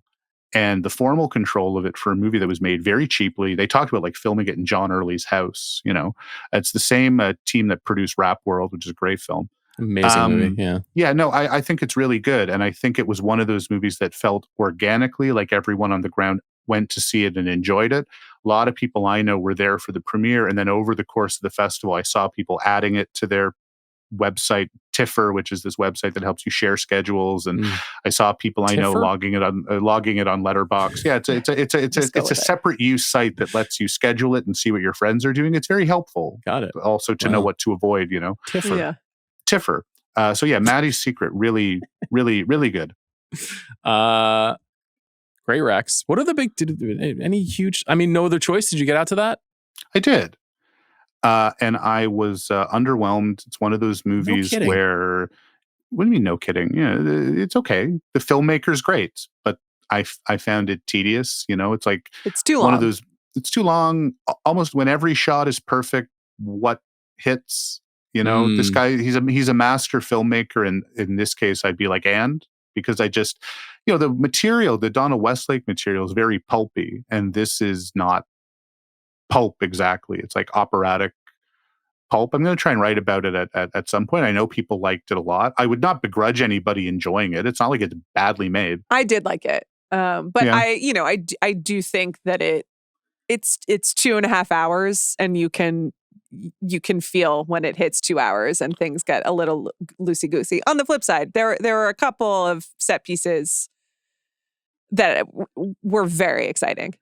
and the formal control of it for a movie that was made very cheaply. They talked about like filming it in John Early's house. It's the same team that produced Rap World, which is a great film. Amazing movie. Yeah. Yeah, no, I think it's really good. And I think it was one of those movies that felt organically like everyone on the ground went to see it and enjoyed it. A lot of people I know were there for the premiere. And then over the course of the festival, I saw people adding it to their website, TIFF, which is this website that helps you share schedules, and I saw people I know logging it on Letterboxd. Yeah, it's a separate use site that lets you schedule it and see what your friends are doing. It's very helpful. Got it. Also to know what to avoid. TIFF. Yeah. TIFF. So yeah, Maddie's Secret, really, really, really good. Great Rex. What are the big? Any huge? I mean, no other choice. Did you get out to that? I did. And I was underwhelmed. It's one of those movies where, what do you mean, no kidding? Yeah, it's okay. The filmmaker's great, but I found it tedious. It's like it's too long. One of those. It's too long. Almost when every shot is perfect, what hits? This guy, he's a master filmmaker, and in this case, I'd be like, because I just, the material, the Donna Westlake material is very pulpy, and this is not pulp exactly. It's like operatic pulp. I'm going to try and write about it at some point. I know people liked it a lot. I would not begrudge anybody enjoying it. It's not like it's badly made. I did like it, but yeah. I do think that it's 2.5 hours, and you can feel when it hits 2 hours and things get a little loosey goosey. On the flip side, there are a couple of set pieces that were very exciting.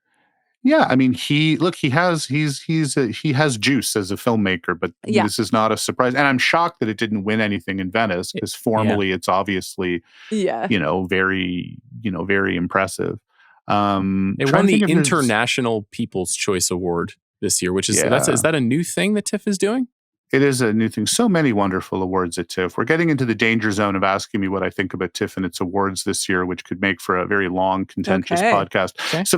Yeah, I mean, he has juice as a filmmaker, but this is not a surprise. And I'm shocked that it didn't win anything in Venice, because formally it's obviously very impressive. It won the International People's Choice Award this year, which is is that a new thing that TIFF is doing? It is a new thing. So many wonderful awards at TIFF. We're getting into the danger zone of asking me what I think about TIFF and its awards this year, which could make for a very long, contentious podcast. Okay. So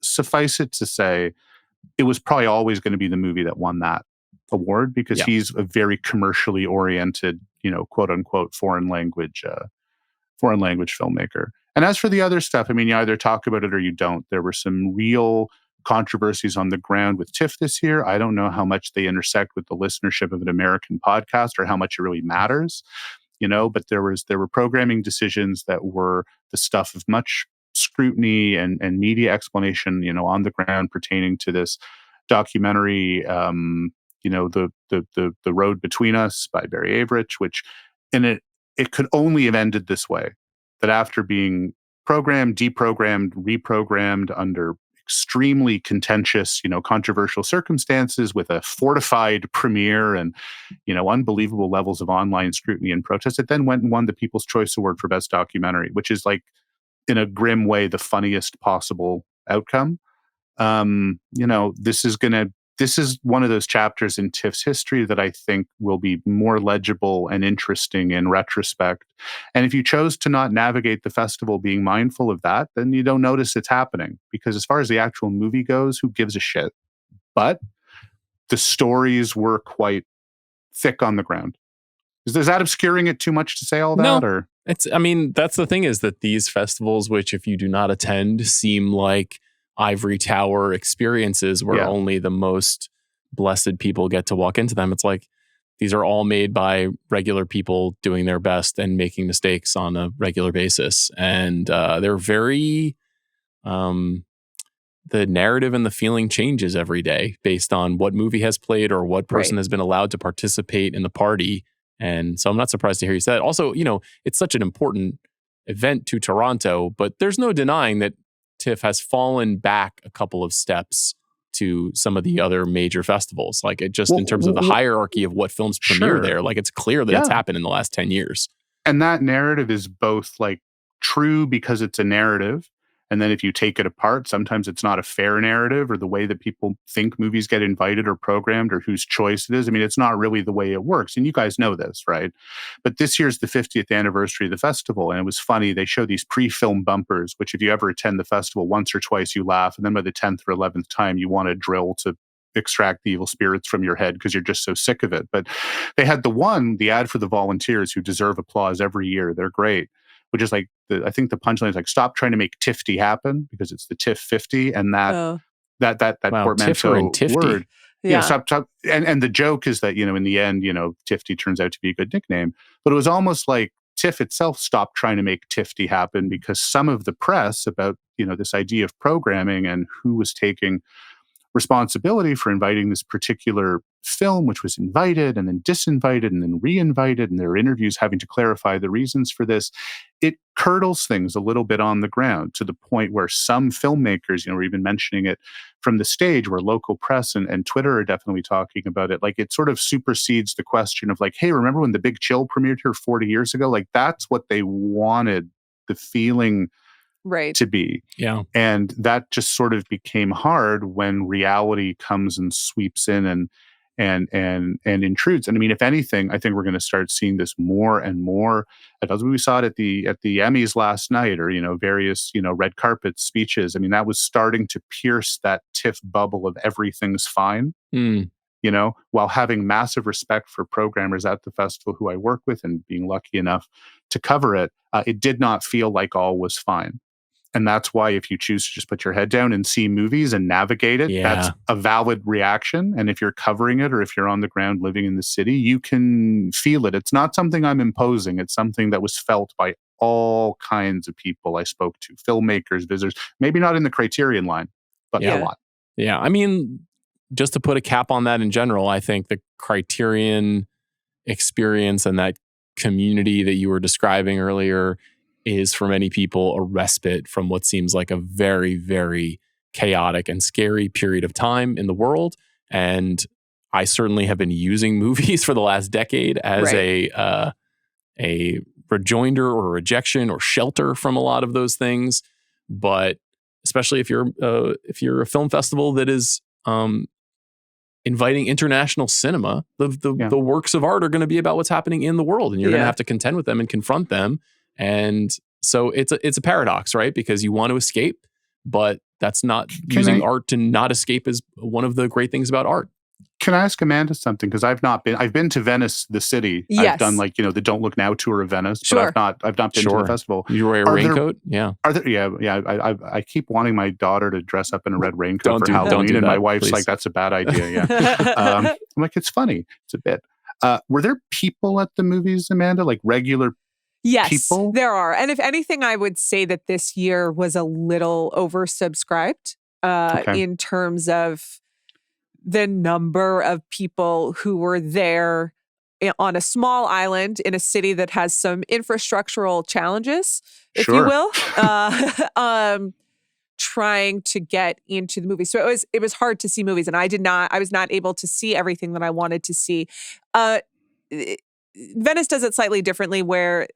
suffice it to say, it was probably always going to be the movie that won that award, because he's a very commercially oriented, quote unquote, foreign language filmmaker. And as for the other stuff, I mean, you either talk about it or you don't. There were some real controversies on the ground with TIFF this year. I don't know how much they intersect with the listenership of an American podcast or how much it really matters, but there were programming decisions that were the stuff of much scrutiny and media explanation, on the ground pertaining to this documentary, the Road Between Us by Barry Averich, which it could only have ended this way, that after being programmed, deprogrammed, reprogrammed under extremely contentious, controversial circumstances, with a fortified premiere and, unbelievable levels of online scrutiny and protest, it then went and won the People's Choice Award for Best Documentary, which is, like, in a grim way, the funniest possible outcome. This is one of those chapters in TIFF's history that I think will be more legible and interesting in retrospect. And if you chose to not navigate the festival being mindful of that, then you don't notice it's happening. Because as far as the actual movie goes, who gives a shit? But the stories were quite thick on the ground. Is that obscuring it too much to say all that? No. Or? That's the thing, is that these festivals, which if you do not attend, seem like ivory tower experiences where only the most blessed people get to walk into them. It's like, these are all made by regular people doing their best and making mistakes on a regular basis. And they're very, the narrative and the feeling changes every day based on what movie has played or what person has been allowed to participate in the party. And so I'm not surprised to hear you say that. Also, it's such an important event to Toronto, but there's no denying that TIFF has fallen back a couple of steps to some of the other major festivals. Like it just in terms of the hierarchy of what films premiere there, like it's clear that it's happened in the last 10 years. And that narrative is both like true because it's a narrative. And then if you take it apart, sometimes it's not a fair narrative or the way that people think movies get invited or programmed or whose choice it is. I mean, it's not really the way it works. And you guys know this, right? But this year's the 50th anniversary of the festival. And it was funny. They show these pre-film bumpers, which if you ever attend the festival once or twice, you laugh. And then by the 10th or 11th time, you want to drill to extract the evil spirits from your head because you're just so sick of it. But they had the ad for the volunteers who deserve applause every year. They're great. Which is like, I think the punchline is like, stop trying to make TIFF happen because it's the TIFF 50 and that portmanteau word. Yeah. Stop. And the joke is that, in the end, TIFF turns out to be a good nickname. But it was almost like TIFF itself stopped trying to make TIFF happen because some of the press about, this idea of programming and who was taking responsibility for inviting this particular film, which was invited and then disinvited and then reinvited, and there are interviews having to clarify the reasons for this. It curdles things a little bit on the ground to the point where some filmmakers, were even mentioning it from the stage, where local press and Twitter are definitely talking about it. Like it sort of supersedes the question of like, hey, remember when The Big Chill premiered here 40 years ago? Like that's what they wanted the feeling to be. Yeah. And that just sort of became hard when reality comes and sweeps in and intrudes. And I mean, if anything, I think we're going to start seeing this more and more. As we saw it at the Emmys last night, or various red carpet speeches. I mean, that was starting to pierce that TIFF bubble of everything's fine. While having massive respect for programmers at the festival who I work with and being lucky enough to cover it, it did not feel like all was fine. And that's why if you choose to just put your head down and see movies and navigate it, that's a valid reaction. And if you're covering it or if you're on the ground living in the city, you can feel it. It's not something I'm imposing. It's something that was felt by all kinds of people I spoke to, filmmakers, visitors, maybe not in the Criterion line, but a lot. Yeah. I mean, just to put a cap on that in general, I think the Criterion experience and that community that you were describing earlier is for many people a respite from what seems like a very, very chaotic and scary period of time in the world. And I certainly have been using movies for the last decade as a rejoinder or rejection or shelter from a lot of those things. But especially if you're a film festival that is inviting international cinema, the works of art are going to be about what's happening in the world, and you're going to have to contend with them and confront them. And so it's a paradox, right? Because you want to escape, but that's not using art to not escape is one of the great things about art. Can I ask Amanda something? Because I've been to Venice, the city. Yes. I've done the Don't Look Now tour of Venice, Sure. but I've not been to the festival. You wear a raincoat? Are there? I keep wanting my daughter to dress up in a red raincoat for Halloween, and my wife's please. like, "That's a bad idea." Yeah, I'm like, it's funny. It's a bit. Were there people at the movies, Amanda? Like regular people? There are. And if anything, I would say that this year was a little oversubscribed in terms of the number of people who were there on a small island in a city that has some infrastructural challenges, if you will, trying to get into the movie. So it was hard to see movies, and I was not able to see everything that I wanted to see. Venice does it slightly differently, where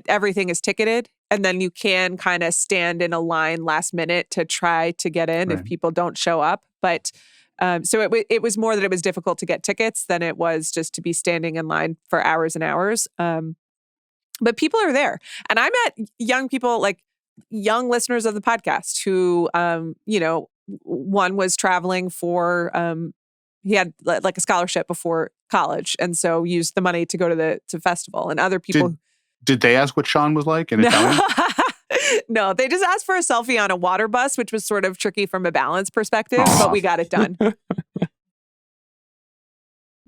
everything is ticketed, and then you can kind of stand in a line last minute to try to get in if people don't show up. But so it was more that it was difficult to get tickets than it was just to be standing in line for hours and hours. But people are there, and I met young people, like young listeners of the podcast, who one was traveling for he had like a scholarship before college, and so used the money to go to the festival. And other people did they ask what Sean was like in Italian? No, they just asked for a selfie on a water bus, which was sort of tricky from a balance perspective, but we got it done.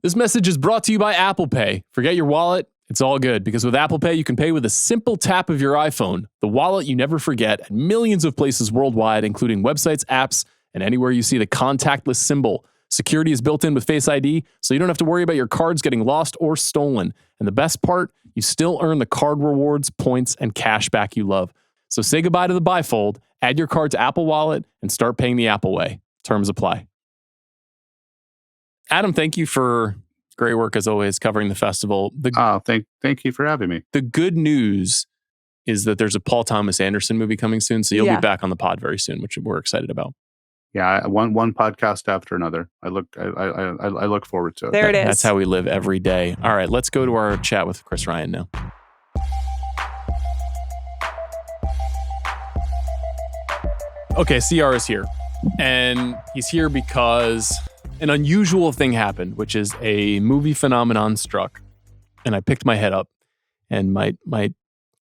This message is brought to you by Apple Pay. Forget your wallet. It's all good, because with Apple Pay, you can pay with a simple tap of your iPhone, the wallet you never forget, at millions of places worldwide, including websites, apps, and anywhere you see the contactless symbol. Security is built in with Face ID, so you don't have to worry about your cards getting lost or stolen. And the best part, you still earn the card rewards, points, and cash back you love. So say goodbye to the bifold, add your card to Apple Wallet, and start paying the Apple way. Terms apply. Adam, thank you for great work as always covering the festival. Thank you for having me. The good news is that there's a Paul Thomas Anderson movie coming soon, so you'll be back on the pod very soon, which we're excited about. Yeah, one podcast after another. I look forward to it. There it is. That's how we live every day. All right, let's go to our chat with Chris Ryan now. Okay, CR is here. And he's here because an unusual thing happened, which is a movie phenomenon struck. And I picked my head up, and my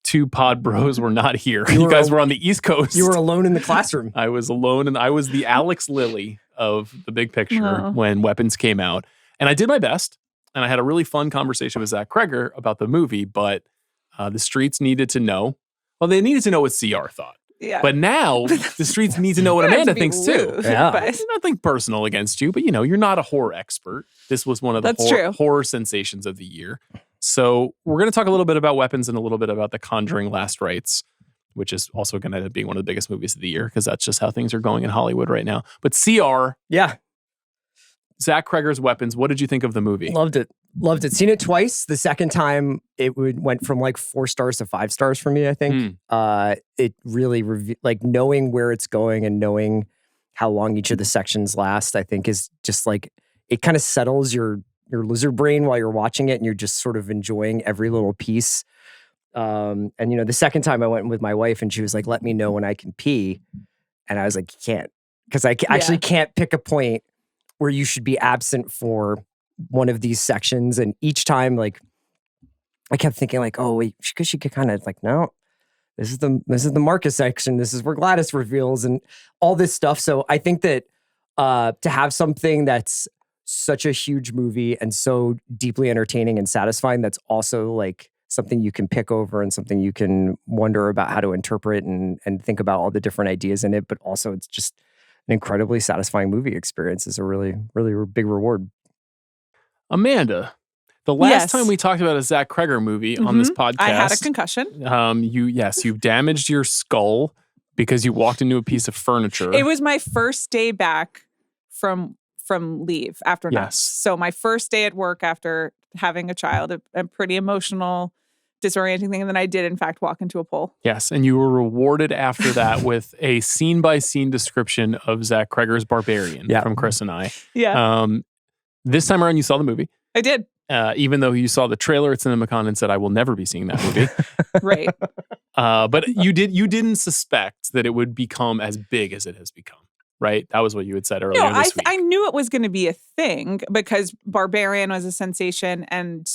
two pod bros were not here. You guys were on the East Coast. You were alone in the classroom. I was alone, and I was the Alex Lilly of the big picture when Weapons came out. And I did my best, and I had a really fun conversation with Zach Cregger about the movie, but the streets needed to know. Well, they needed to know what CR thought. Yeah. But now the streets need to know what Amanda thinks too. Yeah. It's nothing personal against you, but you're not a horror expert. This was one of the horror sensations of the year. So we're going to talk a little bit about Weapons and a little bit about The Conjuring Last Rites, which is also going to end up being one of the biggest movies of the year because that's just how things are going in Hollywood right now. But CR. Yeah. Zach Cregger's Weapons. What did you think of the movie? Loved it. Seen it twice. The second time, it went from like 4 stars to 5 stars for me, I think. It really, knowing where it's going and knowing how long each of the sections last, I think is just like, it kind of settles your lizard brain while you're watching it and you're just sort of enjoying every little piece. And, the second time I went with my wife and she was like, let me know when I can pee. And I was like, can't. Because I actually can't pick a point where you should be absent for one of these sections. And each time, I kept thinking oh, wait, because she could kind of no, this is the Marcus section. This is where Gladys reveals and all this stuff. So I think that to have something that's such a huge movie and so deeply entertaining and satisfying, that's also something you can pick over and something you can wonder about how to interpret and think about all the different ideas in it. But also it's just an incredibly satisfying movie experience is a really, really big reward. Amanda, the last time we talked about a Zach Cregger movie on this podcast, I had a concussion. You damaged your skull because you walked into a piece of furniture. It was my first day back from leave after nights. So my first day at work after having a child, a pretty emotional, disorienting thing. And then I did, in fact, walk into a pole. Yes. And you were rewarded after that with a scene-by-scene description of Zach Cregger's Barbarian from Chris and I. Yeah. This time around, you saw the movie. I did. Even though you saw the trailer at CinemaCon and said, I will never be seeing that movie. Right. But you didn't suspect that it would become as big as it has become. Right? That was what you had said earlier this week. I knew it was going to be a thing because Barbarian was a sensation and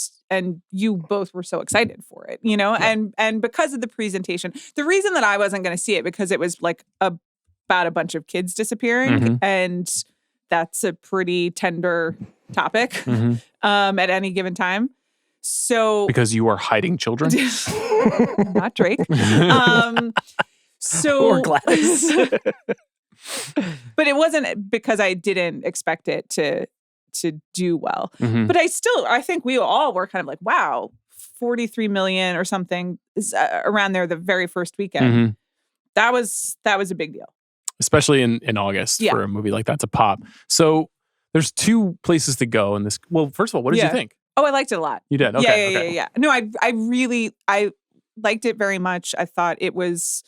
you both were so excited for it, and because of the presentation. The reason that I wasn't going to see it because it was about a bunch of kids disappearing and that's a pretty tender topic at any given time. So because you are hiding children? Not Drake. Or Gladys. But it wasn't because I didn't expect it to do well. But I think we all were kind of wow, 43 million or something is around there the very first weekend. That was a big deal. Especially in August for a movie like that to pop. So there's 2 places to go in this. Well, first of all, what did you think? Oh, I liked it a lot. You did? Okay. Yeah. No, I really liked it very much. I thought it was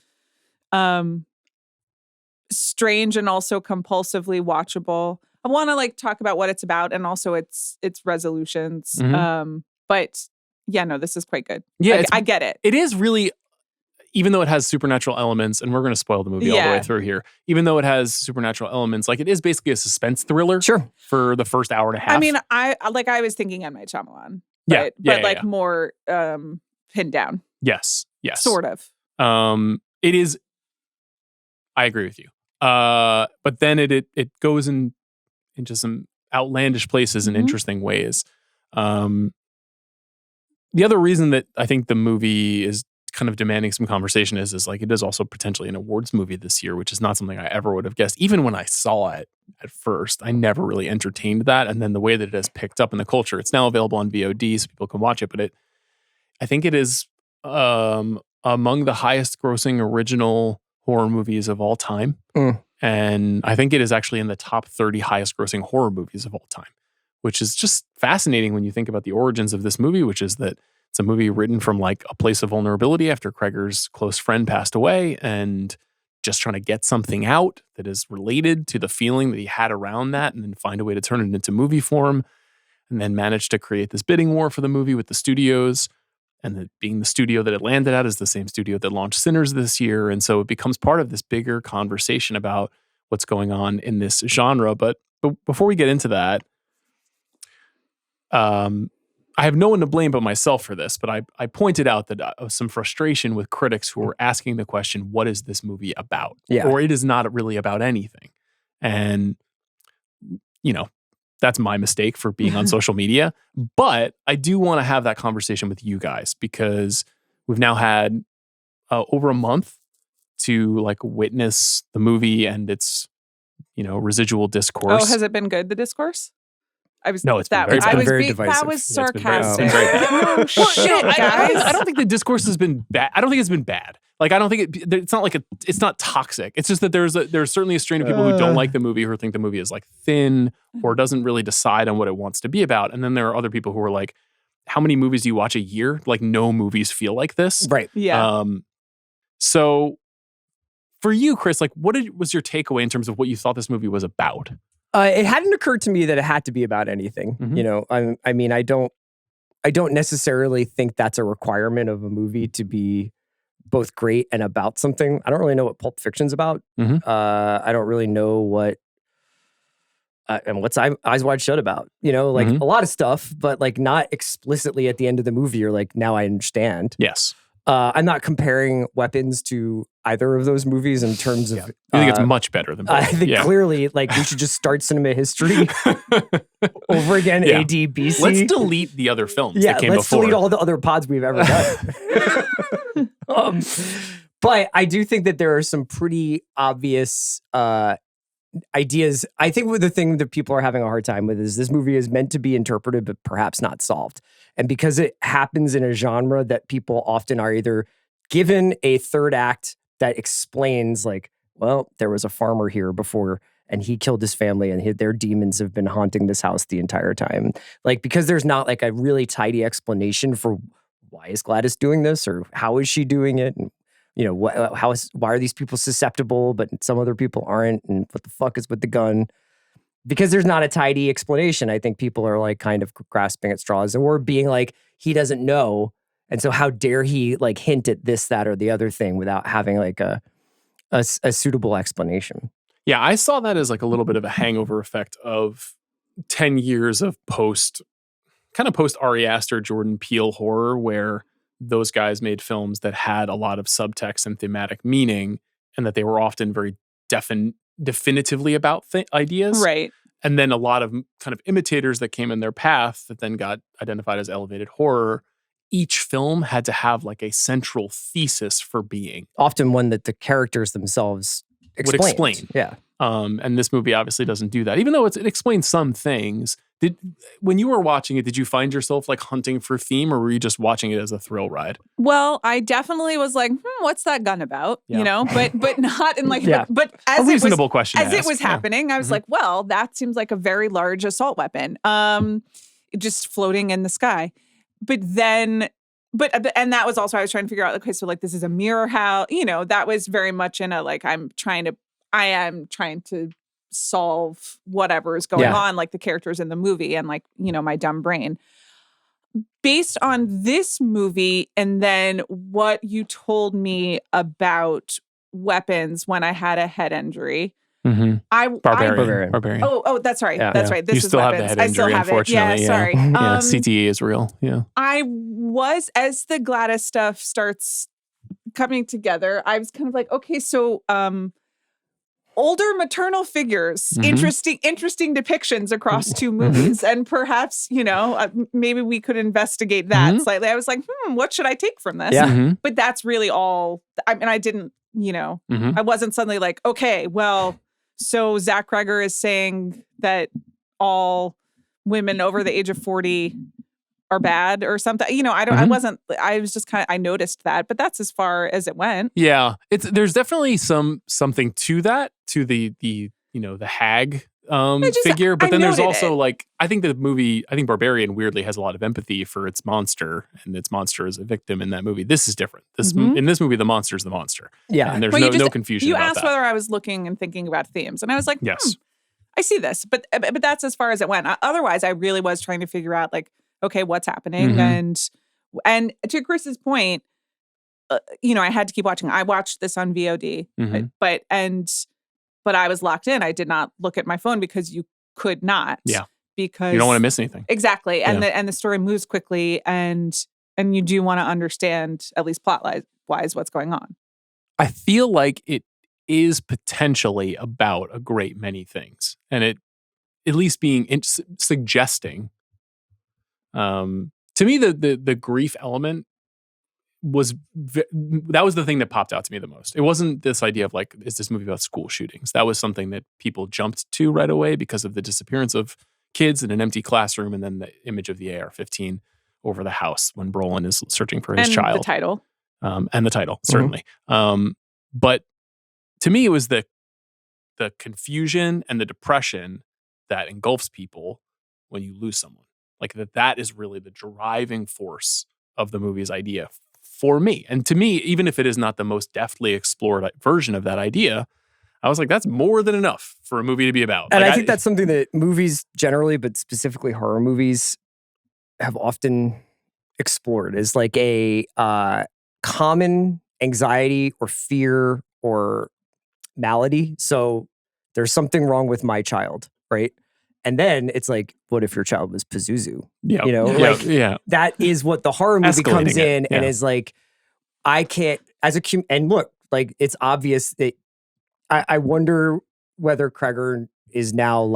strange and also compulsively watchable. I want to talk about what it's about and also its resolutions. But yeah, no, this is quite good. Yeah, I get it. It is really, even though it has supernatural elements, and we're going to spoil the movie all the way through here, even though it has supernatural elements, it is basically a suspense thriller for the first hour and a half. I mean, I was thinking M. Night Shyamalan, but more pinned down. Yes. Sort of. It is, I agree with you. But then it goes into some outlandish places in interesting ways. The other reason that I think the movie is kind of demanding some conversation is like it is also potentially an awards movie this year, which is not something I ever would have guessed. Even when I saw it at first, I never really entertained that. And then the way that it has picked up in the culture, it's now available on VOD so people can watch it. But I think it is among the highest grossing original horror movies of all time. And I think it is actually in the top 30 highest grossing horror movies of all time, which is just fascinating when you think about the origins of this movie, which is that it's a movie written from like a place of vulnerability after Cregger's close friend passed away and just trying to get something out that is related to the feeling that he had around that and then find a way to turn it into movie form and then manage to create this bidding war for the movie with the studios. And being the studio that it landed at is the same studio that launched Sinners this year. And so it becomes part of this bigger conversation about what's going on in this genre. But before we get into that, I have no one to blame but myself for this, but I pointed out that some frustration with critics who were asking the question, what is this movie about? Yeah. Or it is not really about anything. And, you know, that's my mistake for being on social media. But I do want to have that conversation with you guys because we've now had over a month to like witness the movie and its, you know, residual discourse. Oh, has it been good, the discourse? No, it's been very bad. That was sarcastic. It's been very bad. Oh, shit, guys. I don't think the discourse has been bad. I don't think it's been bad. Like, I don't think it's not like it's not toxic. It's just that there's certainly a strain of people who don't like the movie, who think the movie is like thin or doesn't really decide on what it wants to be about. And then there are other people who are like, how many movies do you watch a year? Like, no movies feel like this. Right. Yeah. So for you, Chris, like, what was your takeaway in terms of what you thought this movie was about? It hadn't occurred to me that it had to be about anything. Mm-hmm. You know, I mean, I don't necessarily think that's a requirement of a movie to be both great and about something. I don't really know what Pulp Fiction's about. Mm-hmm. I don't really know what and what's Eyes Wide Shut about. You know, like a lot of stuff, but like not explicitly at the end of the movie. You're like, now I understand. Yes. I'm not comparing Weapons to either of those movies in terms of. I think it's much better than both. I think clearly, like, we should just start cinema history over again. Yeah. AD, BC. Let's delete the other films that came let's before. delete all the other pods we've ever done. But I do think that there are some pretty obvious ideas. I think the thing that people are having a hard time with is this movie is meant to be interpreted, but perhaps not solved. And because it happens in a genre that people often are either given a third act that explains, like, well, there was a farmer here before and he killed his family and their demons have been haunting this house the entire time. Like, because there's not like a really tidy explanation for why is Gladys doing this or how is she doing it? And, you know, why are these people susceptible, but some other people aren't? And what the fuck is with the gun? Because there's not a tidy explanation. I think people are like kind of grasping at straws or being like, he doesn't know. And so how dare he like hint at this, that, or the other thing without having like a suitable explanation. Yeah, I saw that as like a little bit of a hangover effect of 10 years of post Ari Aster, Jordan Peele horror, where those guys made films that had a lot of subtext and thematic meaning, and that they were often very definitively about ideas. Right. And then a lot of kind of imitators that came in their path that then got identified as elevated horror. Each film had to have like a central thesis for being. Often one that the characters themselves would explain. Yeah. And this movie obviously doesn't do that. Even though it explains some things. When you were watching it, did you find yourself like hunting for theme, or were you just watching it as a thrill ride? Well, I definitely was like, what's that gun about? Yeah. You know, but not in like, Yeah. but as A reasonable question. as to it was ask. Yeah. happening, I was like, well, that seems like a very large assault weapon, just floating in the sky. And that was also, I was trying to figure out, okay, so like this is a mirror house, you know, that was very much in a like, I am trying to solve whatever is going on, like the characters in the movie and like, you know, my dumb brain. Based on this movie and then what you told me about Weapons when I had a head injury, Barbarian. Oh, that's right. Yeah. That's right. This You is still have Weapons. the head injury, I still have it. unfortunately. Yeah, sorry. Yeah, CTE is real. Yeah. I was, as the Gladys stuff starts coming together, I was kind of like, okay, so older maternal figures, interesting depictions across two movies. And perhaps, maybe we could investigate that slightly. I was like, what should I take from this? Yeah. But that's really all. I mean, I didn't, I wasn't suddenly like, okay, well, so Zach Cregger is saying that all women over the age of 40 are bad or something. I was just I noticed that, but that's as far as it went. Yeah. There's definitely something to that, to the hag figure. But then there's also I think Barbarian weirdly has a lot of empathy for its monster, and its monster is a victim in that movie. This is different. In this movie, the monster is the monster. Yeah. And there's no confusion you about asked that. whether I was looking and thinking about themes, and I was like, yes. I see this. But that's as far as it went. Otherwise, I really was trying to figure out okay, what's happening? And to Chris's point, I had to keep watching. I watched this on VOD, but I was locked in. I did not look at my phone because you could not. Yeah. Because you don't want to miss anything. Exactly. And the story moves quickly, and you do want to understand, at least plot wise, what's going on. I feel like it is potentially about a great many things, and it at least being suggesting. To me, the grief element that was the thing that popped out to me the most. It wasn't this idea of is this movie about school shootings? That was something that people jumped to right away because of the disappearance of kids in an empty classroom, and then the image of the AR-15 over the house when Brolin is searching for his child. And the title, certainly. But to me, it was the confusion and the depression that engulfs people when you lose someone. That is really the driving force of the movie's idea for me. And to me, even if it is not the most deftly explored version of that idea, I was like, that's more than enough for a movie to be about. And I think that's something that movies generally, but specifically horror movies, have often explored, is a common anxiety or fear or malady. So there's something wrong with my child, right? And then it's what if your child was Pazuzu? Yeah. That is what the horror movie comes in and is I can't, and look, it's obvious that I wonder whether Cregger is now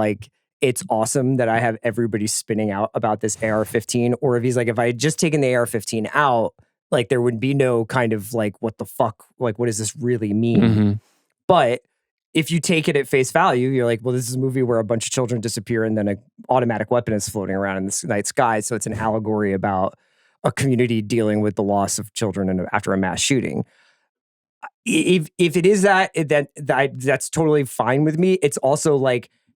it's awesome that I have everybody spinning out about this AR-15, or if he's if I had just taken the AR-15 out, there would be no kind of what the fuck, what does this really mean? But if you take it at face value, you're well, this is a movie where a bunch of children disappear and then an automatic weapon is floating around in the night sky. So it's an allegory about a community dealing with the loss of children after a mass shooting. If it is that's totally fine with me. It's also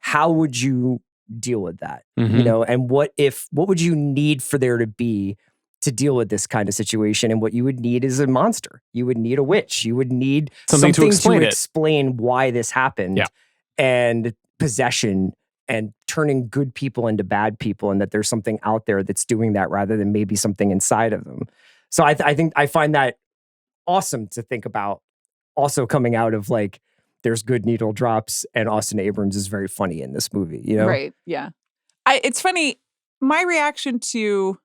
how would you deal with that? And what would you need for there to be to deal with this kind of situation? And what you would need is a monster. You would need a witch. You would need something to explain why this happened. Yeah. And possession and turning good people into bad people, and that there's something out there that's doing that rather than maybe something inside of them. So I think I find that awesome to think about, also coming out of there's good needle drops, and Austin Abrams is very funny in this movie, Right. Yeah. It's funny. My reaction to,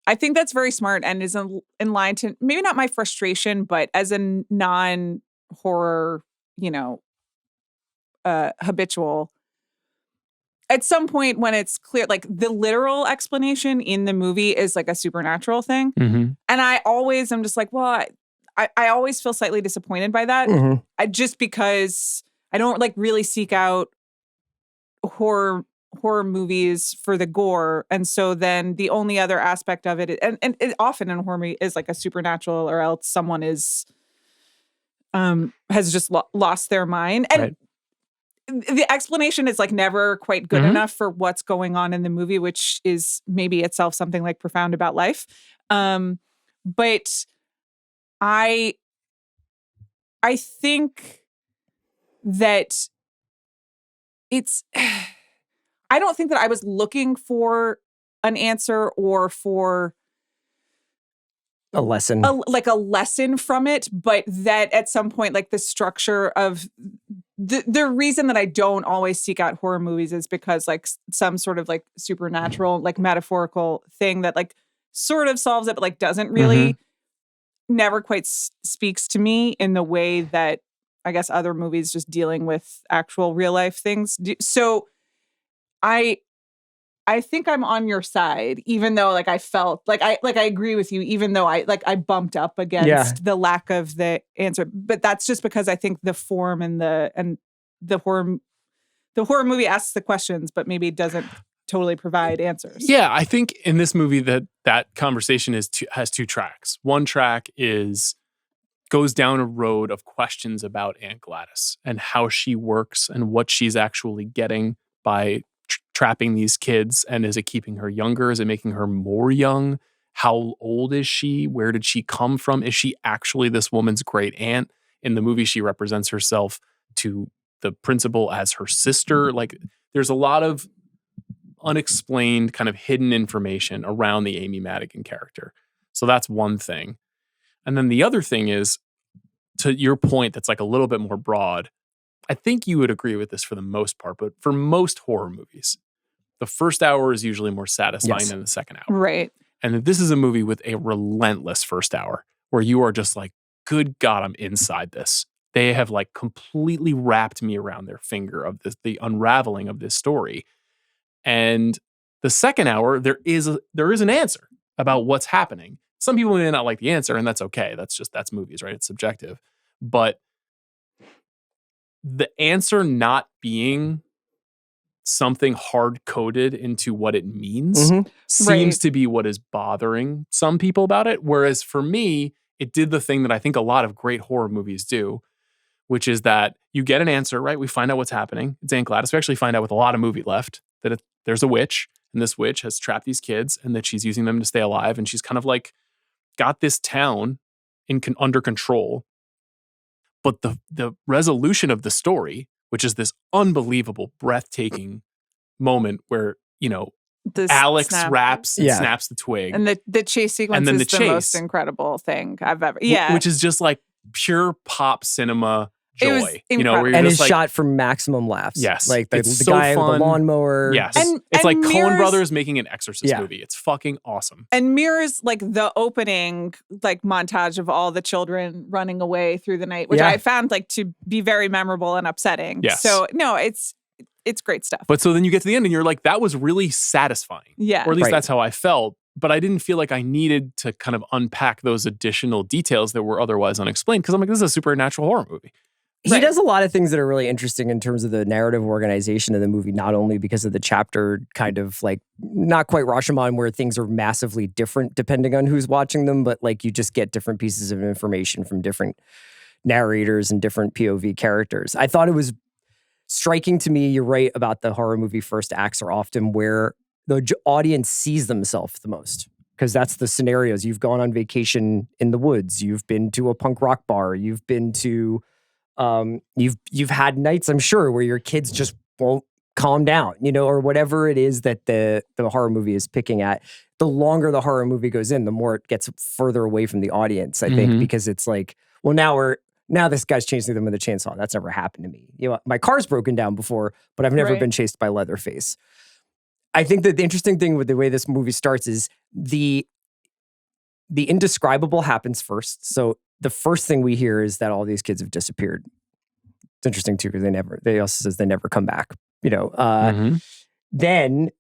I think that's very smart and is in line to maybe not my frustration, but as a non-horror, habitual, at some point when it's clear, the literal explanation in the movie is a supernatural thing. And I always am just well, I always feel slightly disappointed by that. Just because I don't really seek out horror movies for the gore, and so then the only other aspect of it, and it often in horror movie is a supernatural, or else someone is has just lost their mind, and the explanation is never quite good enough for what's going on in the movie, which is maybe itself something profound about life. But I think that it's. I don't think that I was looking for an answer or for a lesson, a lesson from it, but that at some point, the structure of the reason that I don't always seek out horror movies is because some sort of supernatural, metaphorical thing that sort of solves it, but doesn't really, never quite speaks to me in the way that I guess, other movies just dealing with actual real life things. So I think I'm on your side, even though like I felt like I agree with you, even though I bumped up against the lack of the answer. But that's just because I think the form and the horror movie asks the questions, but maybe doesn't totally provide answers. Yeah, I think in this movie that conversation has two tracks. One track goes down a road of questions about Aunt Gladys and how she works and what she's actually getting by trapping these kids. And is it keeping her younger? Is it making her more young? How old is she? Where did she come from? Is she actually this woman's great aunt? In the movie, she represents herself to the principal as her sister. Like, there's a lot of unexplained kind of hidden information around the Amy Madigan character. So that's one thing. And then the other thing is, to your point, that's like a little bit more broad. I think you would agree with this for the most part, but for most horror movies, the first hour is usually more satisfying than the second hour. Right. And this is a movie with a relentless first hour where you are just like, good God, I'm inside this. They have like completely wrapped me around their finger of this, the unraveling of this story. And the second hour, there is an answer about what's happening. Some people may not like the answer, and that's okay. That's movies, right? It's subjective. But the answer not being something hard-coded into what it means seems to be what is bothering some people about it. Whereas for me, it did the thing that I think a lot of great horror movies do, which is that you get an answer, right? We find out what's happening. It's Aunt Gladys. We actually find out with a lot of movie left that there's a witch, and this witch has trapped these kids, and that she's using them to stay alive, and she's kind of like got this town under control. But the resolution of the story, which is this unbelievable, breathtaking moment where, Alex snaps the twig. And the chase sequence is the most incredible thing I've ever. Yeah. Which is just like pure pop cinema joy. It was incredible. Where you're and just it's like, shot for maximum laughs. Yes. Like the so guy fun. with the lawnmower. Yes. And it's like mirrors, Coen Brothers making an Exorcist movie. It's fucking awesome. And mirrors like the opening like montage of all the children running away through the night, which I found like to be very memorable and upsetting. Yes. So no, it's great stuff. But so then you get to the end and you're like, that was really satisfying. Yeah. Or at least that's how I felt. But I didn't feel like I needed to kind of unpack those additional details that were otherwise unexplained. Because I'm like, this is a supernatural horror movie. He does a lot of things that are really interesting in terms of the narrative organization of the movie, not only because of the chapter kind of like not quite Rashomon where things are massively different depending on who's watching them, but like you just get different pieces of information from different narrators and different POV characters. I thought it was striking to me, you're right about the horror movie first acts are often where the audience sees themselves the most. Because that's the scenarios. You've gone on vacation in the woods. You've been to a punk rock bar. You've been to... you've had nights, I'm sure, where your kids just won't calm down, or whatever it is that the horror movie is picking at. The longer the horror movie goes in, the more it gets further away from the audience, I think, because it's like, well, now this guy's chasing them with a chainsaw. That's never happened to me. My car's broken down before, but I've never been chased by Leatherface. I think that the interesting thing with the way this movie starts is the indescribable happens first. So the first thing we hear is that all these kids have disappeared. It's interesting too, because they also says they never come back, Then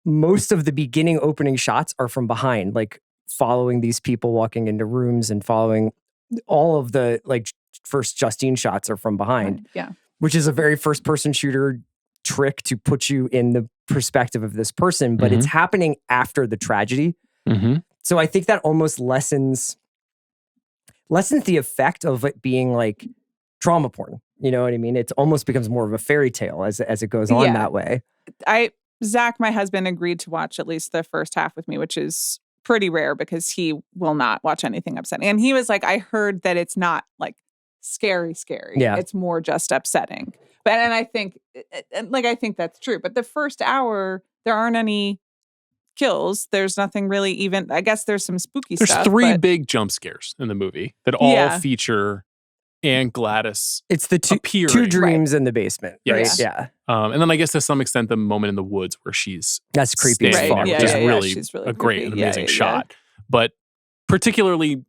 most of the beginning opening shots are from behind, like following these people walking into rooms and following all of the like first Justine shots are from behind. Yeah. Which is a very first person shooter trick to put you in the perspective of this person, but it's happening after the tragedy. So I think that almost lessens the effect of it being like trauma porn. You know what I mean? It almost becomes more of a fairy tale as it goes on that way. Zach, my husband, agreed to watch at least the first half with me, which is pretty rare because he will not watch anything upsetting. And he was like, I heard that it's not like scary. Yeah. It's more just upsetting. And I think that's true. But the first hour, there aren't any kills. There's nothing really even, I guess there's some spooky stuff. There's three big jump scares in the movie that all feature Aunt Gladys. It's the two dreams in the basement. Yes. Right? Yeah. And then I guess to some extent the moment in the woods where she's that's creepy as fuck. Which is really a great and amazing shot. Yeah. But particularly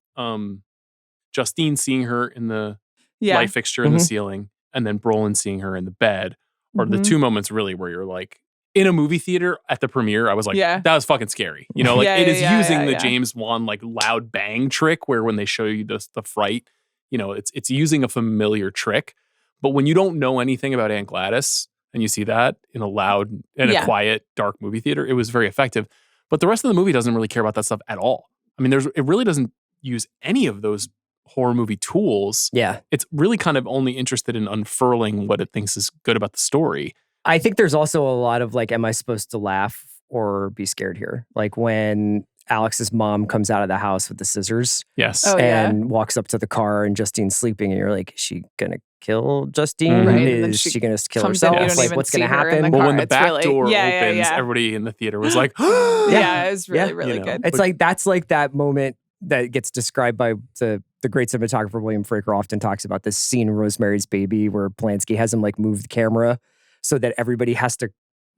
Justine seeing her in the light fixture in the ceiling, and then Brolin seeing her in the bed are the two moments really where you're like, in a movie theater at the premiere, I was like, that was fucking scary. You know, like it is using the James Wan like loud bang trick where when they show you the fright, you know, it's using a familiar trick. But when you don't know anything about Aunt Gladys and you see that in a loud and a quiet, dark movie theater, it was very effective. But the rest of the movie doesn't really care about that stuff at all. I mean, it really doesn't use any of those horror movie tools. Yeah. It's really kind of only interested in unfurling what it thinks is good about the story. I think there's also a lot of like, am I supposed to laugh or be scared here? Like when Alex's mom comes out of the house with the scissors. Yes. And walks up to the car and Justine's sleeping and you're like, is she going to kill Justine? Right. Is she going to kill herself? Like what's going to happen? Well, when the back door opens, everybody in the theater was like, it was really good. It's like, that's like that moment that gets described by the great cinematographer William Fraker often talks about this scene in Rosemary's Baby where Polanski has him like move the camera so that everybody has to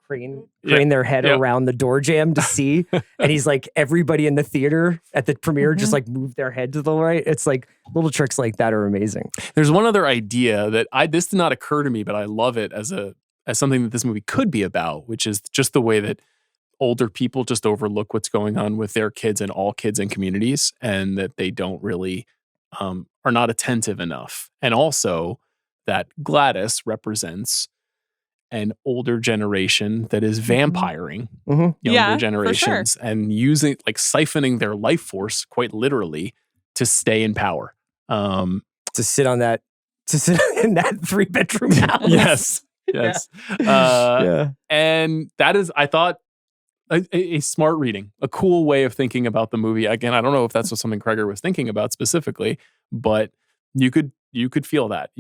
crane their head around the door jamb to see. And he's like, everybody in the theater at the premiere just like move their head to the right. It's like little tricks like that are amazing. There's one other idea that this did not occur to me, but I love it as something that this movie could be about, which is just the way that older people just overlook what's going on with their kids and all kids in communities, and that they don't really are not attentive enough. And also that Gladys represents an older generation that is vampiring younger generations and using, like, siphoning their life force quite literally to stay in power. To sit in that 3-bedroom house. Yes. And that is, I thought, a smart reading, a cool way of thinking about the movie. Again, I don't know if that's what something Cregger was thinking about specifically, but you could feel that.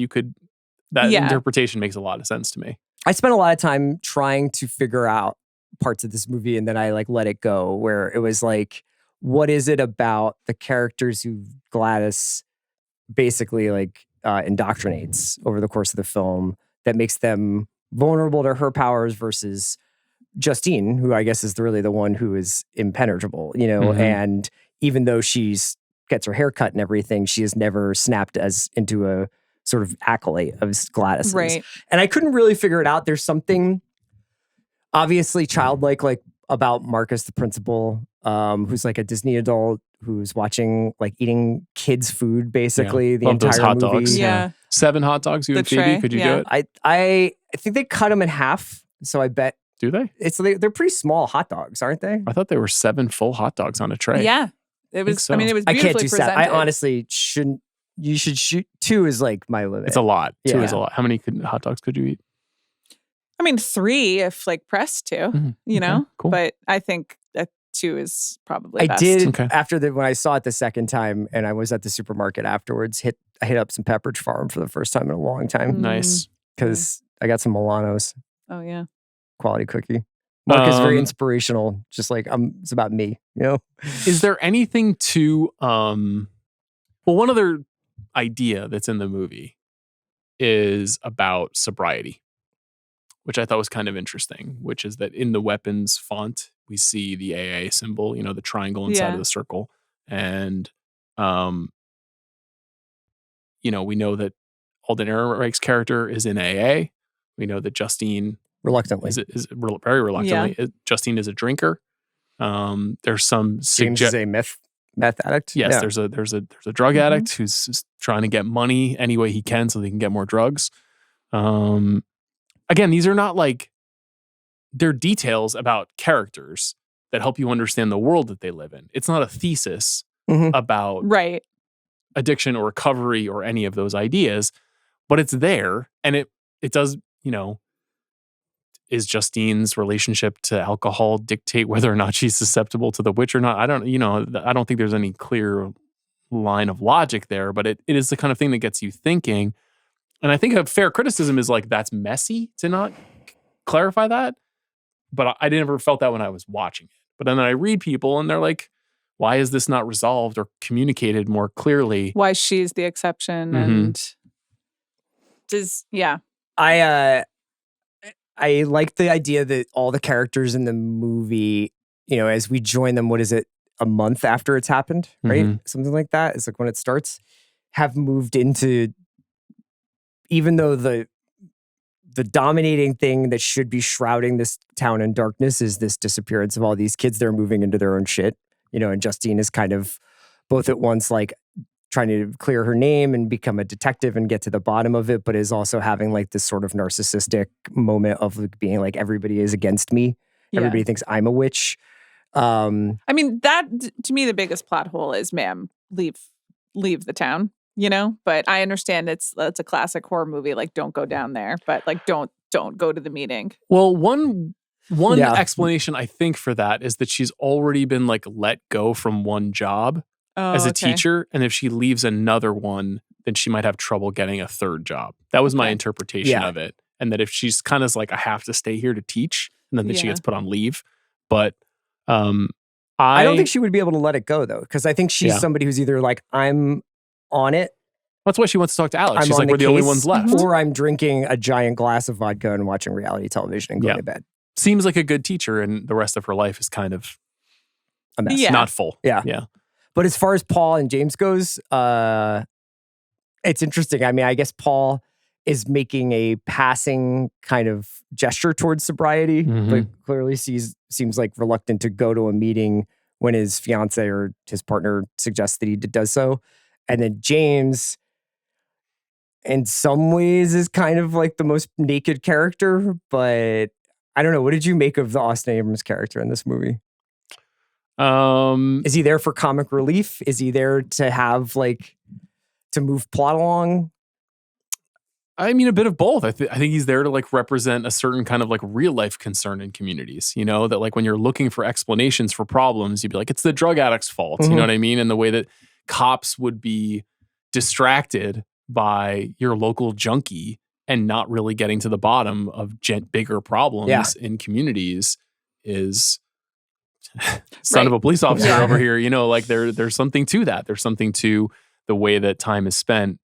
That interpretation makes a lot of sense to me. I spent a lot of time trying to figure out parts of this movie, and then I like let it go, where it was like, what is it about the characters who Gladys basically like indoctrinates over the course of the film that makes them vulnerable to her powers versus Justine, who I guess is really the one who is impenetrable, you know, and even though she's gets her hair cut and everything, she is never snapped as into a sort of acolyte of Gladys. Right. And I couldn't really figure it out. There's something obviously childlike like about Marcus, the principal, who's like a Disney adult who's watching, like, eating kids' food basically the entire those hot movie. dogs. Yeah. 7 hot dogs, you and Phoebe, could you do it? I think they cut them in half. So I bet. Do they? They're pretty small hot dogs, aren't they? I thought they were 7 full hot dogs on a tray. Yeah. It was, so. I mean, it was I beautifully can't do presented. I honestly shouldn't. You should shoot. 2 is like my limit. It's a lot. 2 Yeah. is a lot. How many hot dogs could you eat? I mean, 3 if like pressed to, you know? Cool. But I think that 2 is probably I best. did after when I saw it the second time, and I was at the supermarket afterwards. I hit up some Pepperidge Farm for the first time in a long time. Nice. Because I got some Milanos. Oh, yeah. Quality cookie. Mark is very inspirational. Just like it's about me, you know? Is there anything to well, one other idea that's in the movie is about sobriety, which I thought was kind of interesting, which is that in the weapons font, we see the AA symbol, you know, the triangle inside of the circle. And, you know, we know that Alden Ehrenreich's character is in AA. We know that Justine reluctantly is very reluctantly. Justine is a drinker. There's some James is a meth addict. Yes, there's a drug addict who's trying to get money any way he can so they can get more drugs. Again, these are not like, they're details about characters that help you understand the world that they live in. It's not a thesis about addiction or recovery or any of those ideas, but it's there, and it does, you know, is Justine's relationship to alcohol dictate whether or not she's susceptible to the witch or not? I don't think there's any clear line of logic there, but it is the kind of thing that gets you thinking. And I think a fair criticism is like, that's messy to not clarify that. But I never felt that when I was watching it. But then I read people and they're like, why is this not resolved or communicated more clearly? Why she's the exception and just, I like the idea that all the characters in the movie, you know, as we join them, what is it, a month after it's happened, right? Something like that. It's like when it starts, have moved into even though the dominating thing that should be shrouding this town in darkness is this disappearance of all these kids, they're moving into their own shit, and Justine is kind of both at once like trying to clear her name and become a detective and get to the bottom of it, but is also having like this sort of narcissistic moment of like being like, everybody is against me. Yeah. Everybody thinks I'm a witch. I mean, that to me, the biggest plot hole is, ma'am, leave the town, but I understand it's a classic horror movie. Like, don't go down there, but like, don't go to the meeting. Well, one explanation I think for that is that she's already been like let go from one job as a teacher. And if she leaves another one, then she might have trouble getting a third job. That was my interpretation of it. And that if she's kind of like, I have to stay here to teach, and then she gets put on leave. But I don't think she would be able to let it go though, because I think she's somebody who's either like, I'm on it. That's why she wants to talk to Alex. She's like, we're the only ones left. Or I'm drinking a giant glass of vodka and watching reality television and going to bed. Seems like a good teacher, and the rest of her life is kind of a mess. Not full. Yeah. But as far as Paul and James goes, it's interesting. I mean, I guess Paul is making a passing kind of gesture towards sobriety, but clearly seems like reluctant to go to a meeting when his fiance or his partner suggests that he does so. And then James, in some ways, is kind of like the most naked character, but I don't know. What did you make of the Austin Abrams character in this movie? Is he there for comic relief? Is he there to have like to move plot along? I mean, a bit of both. I think he's there to like represent a certain kind of like real life concern in communities, that like when you're looking for explanations for problems, you'd be like, it's the drug addict's fault. You know what I mean? And the way that cops would be distracted by your local junkie and not really getting to the bottom of bigger problems in communities is son of a police officer over here. Like there's something to that. There's something to the way that time is spent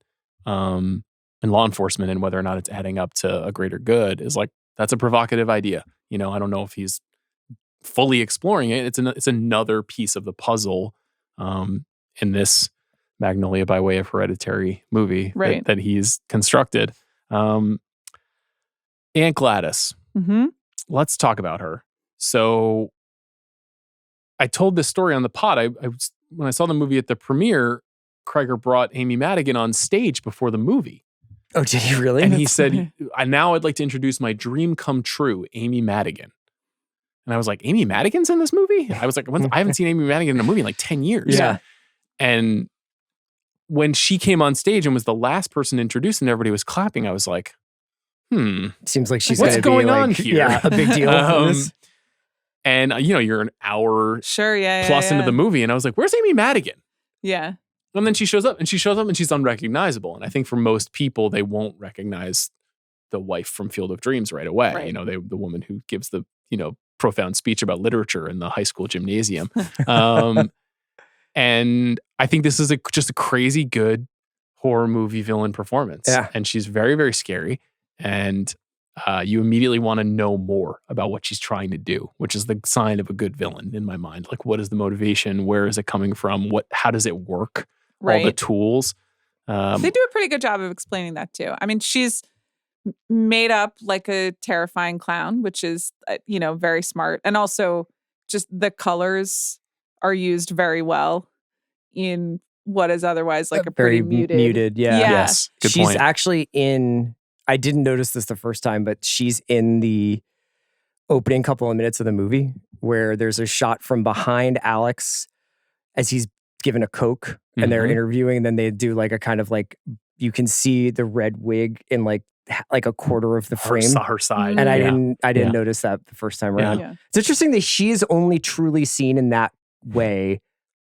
in law enforcement, and whether or not it's adding up to a greater good is like, that's a provocative idea. I don't know if he's fully exploring it. It's another piece of the puzzle in this Magnolia by way of Hereditary movie that he's constructed. Aunt Gladys. Let's talk about her. So I told this story on the pod. When I saw the movie at the premiere, Cregger brought Amy Madigan on stage before the movie. Oh, did he really? And he said, now I'd like to introduce my dream come true, Amy Madigan. And I was like, Amy Madigan's in this movie? I was like, I haven't seen Amy Madigan in a movie in like 10 years. Yeah. And when she came on stage and was the last person introduced and everybody was clapping, I was like, seems like she's what's going on like, here? Yeah, a big deal. And you're an hour plus into the movie, and I was like, where's Amy Madigan? Yeah. And then she shows up and she's unrecognizable. And I think for most people, they won't recognize the wife from Field of Dreams right away. Right. The woman who gives the, profound speech about literature in the high school gymnasium. And I think this is just a crazy good horror movie villain performance. Yeah. And she's very, very scary. And you immediately want to know more about what she's trying to do, which is the sign of a good villain in my mind. Like, what is the motivation? Where is it coming from? How does it work? Right. All the tools. They do a pretty good job of explaining that too. I mean, she's made up like a terrifying clown, which is, very smart. And also just the colors are used very well in what is otherwise like a very pretty muted. Yeah. Yes. Good She's point. actually I didn't notice this the first time, but she's in the opening couple of minutes of the movie where there's a shot from behind Alex as he's given a Coke and they're interviewing, and then they do like a kind of like, you can see the red wig in like a quarter of the frame. Her side. And I didn't notice that the first time around. Yeah. It's interesting that she is only truly seen in that way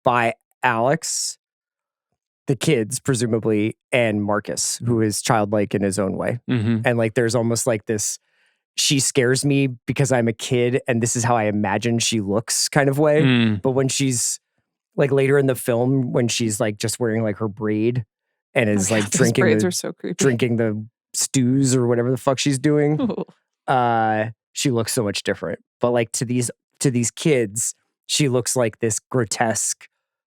by Alex, the kids, presumably, and Marcus, who is childlike in his own way. And like, there's almost like this, she scares me because I'm a kid and this is how I imagine she looks kind of way. But when she's like later in the film, when she's like just wearing like her braid and is like drinking braids are so creepy. drinking the stews or whatever the fuck she's doing, she looks so much different. But like to these kids, she looks like this grotesque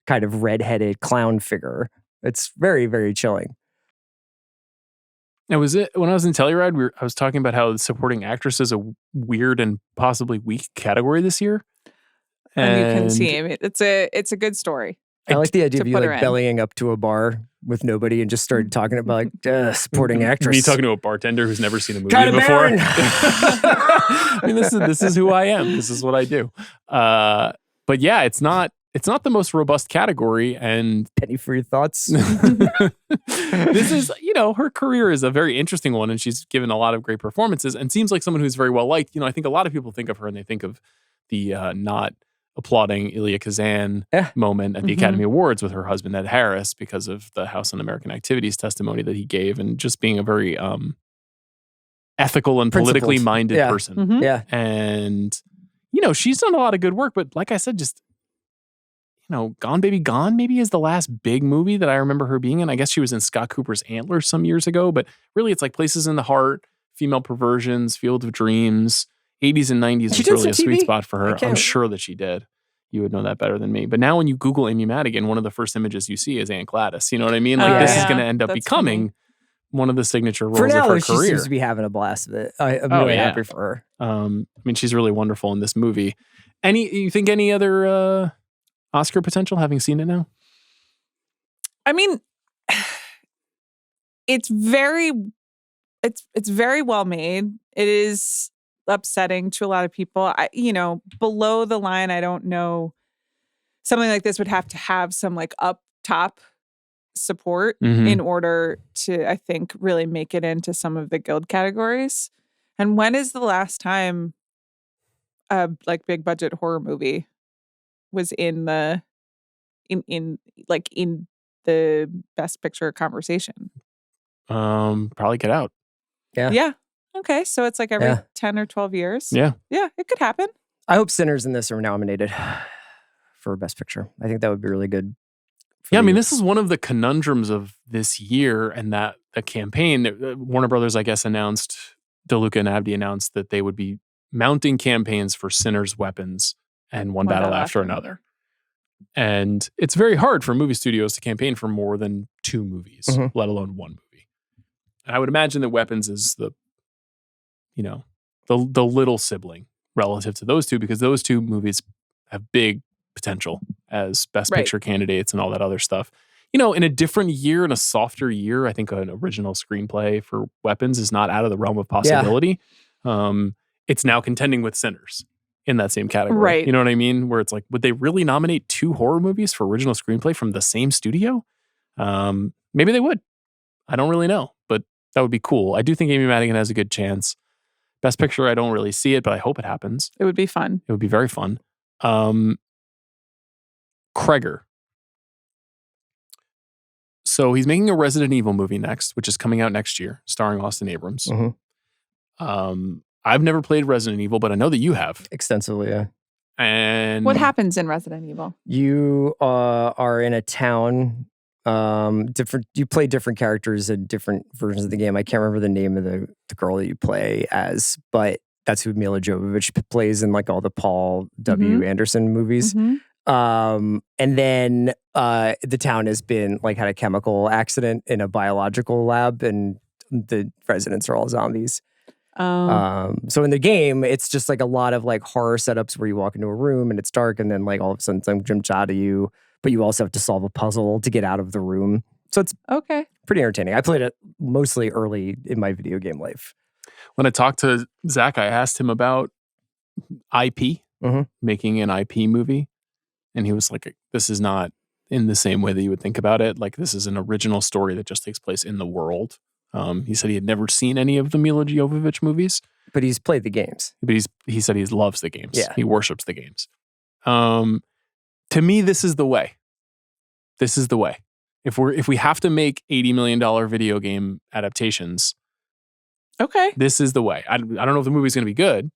kind of redheaded clown figure. It's very, very chilling. Now, was it when I was in Telluride? I was talking about how the supporting actress is a weird and possibly weak category this year. And you can see him. It's a good story. I like the idea of you put her like in. bellying up to a bar with nobody and just started talking about like supporting actress. Me talking to a bartender who's never seen a movie Kind of before. barren. I mean, this is who I am. This is what I do. But yeah, it's not the most robust category. And Penny for your thoughts. this is, her career is a very interesting one, and she's given a lot of great performances and seems like someone who's very well liked. I think a lot of people think of her and they think of the not applauding Elia Kazan moment at the Academy Awards with her husband Ed Harris because of the House Un-American Activities testimony that he gave, and just being a very ethical and politically minded person. Mm-hmm. Yeah. And she's done a lot of good work, but like I said, just Gone Baby Gone maybe is the last big movie that I remember her being in. I guess she was in Scott Cooper's Antlers some years ago, but really it's like Places in the Heart, Female Perversions, Field of Dreams. 80s and 90s was really a sweet spot for her. I'm sure that she did. You would know that better than me. But now when you Google Amy Madigan, one of the first images you see is Aunt Gladys. You know what I mean? Like this is going to end up becoming one of the signature roles for now, of her she career. seems to be having a blast with it. I'm really happy for her. I mean, she's really wonderful in this movie. You think any other Oscar potential, having seen it now? I mean, it's very well made. It is upsetting to a lot of people. Below the line, I don't know. Something like this would have to have some like up top support in order to, I think, really make it into some of the guild categories. And when is the last time a like big budget horror movie was in the best picture conversation? Probably Get Out. Yeah. Okay, so it's like every 10 or 12 years. Yeah, it could happen. I hope Sinners in this are nominated for Best Picture. I think that would be really good. Yeah, I mean, this is one of the conundrums of this year, and that the campaign, Warner Brothers, I guess, announced, DeLuca and Abdi announced that they would be mounting campaigns for Sinners, Weapons, and One Battle After Another. And it's very hard for movie studios to campaign for more than 2 movies, let alone 1 movie. And I would imagine that Weapons is the little sibling relative to those two, because those 2 movies have big potential as Best Picture candidates and all that other stuff. In a different year, in a softer year, I think an original screenplay for Weapons is not out of the realm of possibility. Yeah. It's now contending with Sinners in that same category. Right. You know what I mean? Where it's like, would they really nominate 2 horror movies for original screenplay from the same studio? Maybe they would. I don't really know, but that would be cool. I do think Amy Madigan has a good chance. Best Picture, I don't really see it, but I hope it happens. It would be fun. It would be very fun. Cregger. So he's making a Resident Evil movie next, which is coming out next year, starring Austin Abrams. I've never played Resident Evil, but I know that you have. Extensively, yeah. And what happens in Resident Evil? You are in a town. You play different characters in different versions of the game. I can't remember the name of the girl that you play as, but that's who Mila Jovovich plays in like all the Paul W. Anderson movies. And then the town has been like had a chemical accident in a biological lab, and the residents are all zombies. So in the game, it's just like a lot of like horror setups where you walk into a room and it's dark, and then like all of a sudden something jumps out at you, but you also have to solve a puzzle to get out of the room. So it's pretty entertaining. I played it mostly early in my video game life. When I talked to Zach, I asked him about IP, making an IP movie. And he was like, this is not in the same way that you would think about it. Like, this is an original story that just takes place in the world. He said he had never seen any of the Mila Jovovich movies. But he's played the games. But he said he loves the games. Yeah. He worships the games. To me, this is the way. This is the way. If we have to make $80 million video game adaptations, this is the way. I don't know if the movie's going to be good,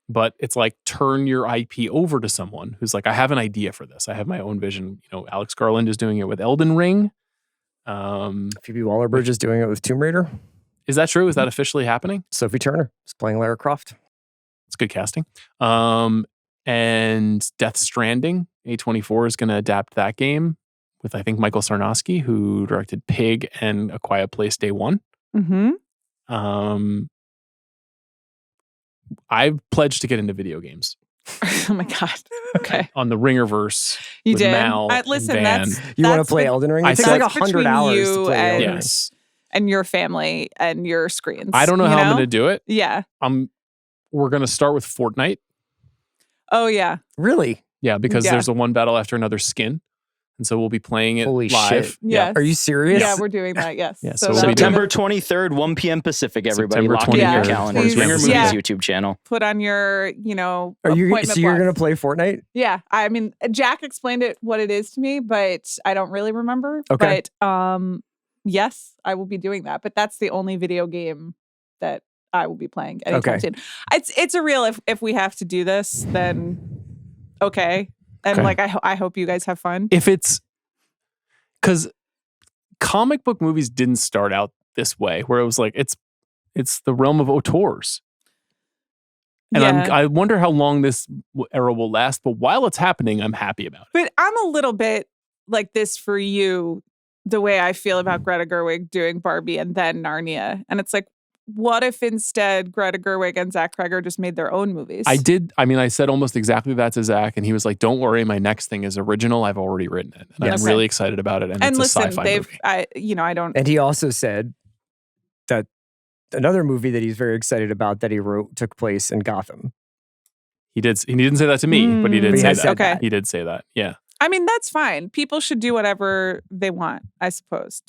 but it's like turn your IP over to someone who's like, I have an idea for this. I have my own vision. Alex Garland is doing it with Elden Ring. Phoebe Waller-Bridge is doing it with Tomb Raider. Is that true? Is that officially happening? Sophie Turner is playing Lara Croft. It's good casting. And Death Stranding, A24 is going to adapt that game with, I think, Michael Sarnowski, who directed Pig and A Quiet Place Day One. Mm-hmm. I pledged to get into video games. Oh my God. Okay. On the Ringerverse. You with did. Mal and Listen, Van. You want to play Elden Ring? It takes like 100 hours to play Elden Ring. Yes. And your family and your screens. I don't know how I'm going to do it. Yeah. We're going to start with Fortnite. Oh, yeah. Really? Yeah, because there's a one battle after another skin. And so we'll be playing it Holy live. shit. Yes. Are you serious? Yeah, we're doing that, yes. Yeah, so we'll be September 23rd, 1 p.m. Pacific, everybody. September Lock it in your 23rd. calendars. Please. Ringer Movies Yeah. YouTube channel. Put on your, Are you appointment so you're block. going to play Fortnite? Yeah. I mean, Jack explained what it is to me, but I don't really remember. Okay. But yes, I will be doing that. But that's the only video game that I will be playing anytime soon. It's a real if we have to do this, then okay. And I hope you guys have fun. If it's because comic book movies didn't start out this way, where it was like it's the realm of auteurs. And I wonder how long this era will last. But while it's happening, I'm happy about it. But I'm a little bit like this for you, the way I feel about Greta Gerwig doing Barbie and then Narnia. And it's like, what if instead Greta Gerwig and Zach Cregger just made their own movies? I said almost exactly that to Zach, and he was like, "Don't worry, my next thing is original. I've already written it, and I'm really excited about it." And it's listen, a sci-fi movie. I don't. And he also said that another movie that he's very excited about that he wrote took place in Gotham. He didn't say that to me, but he did say that. Okay. He did say that. Yeah. I mean, that's fine. People should do whatever they want, I suppose.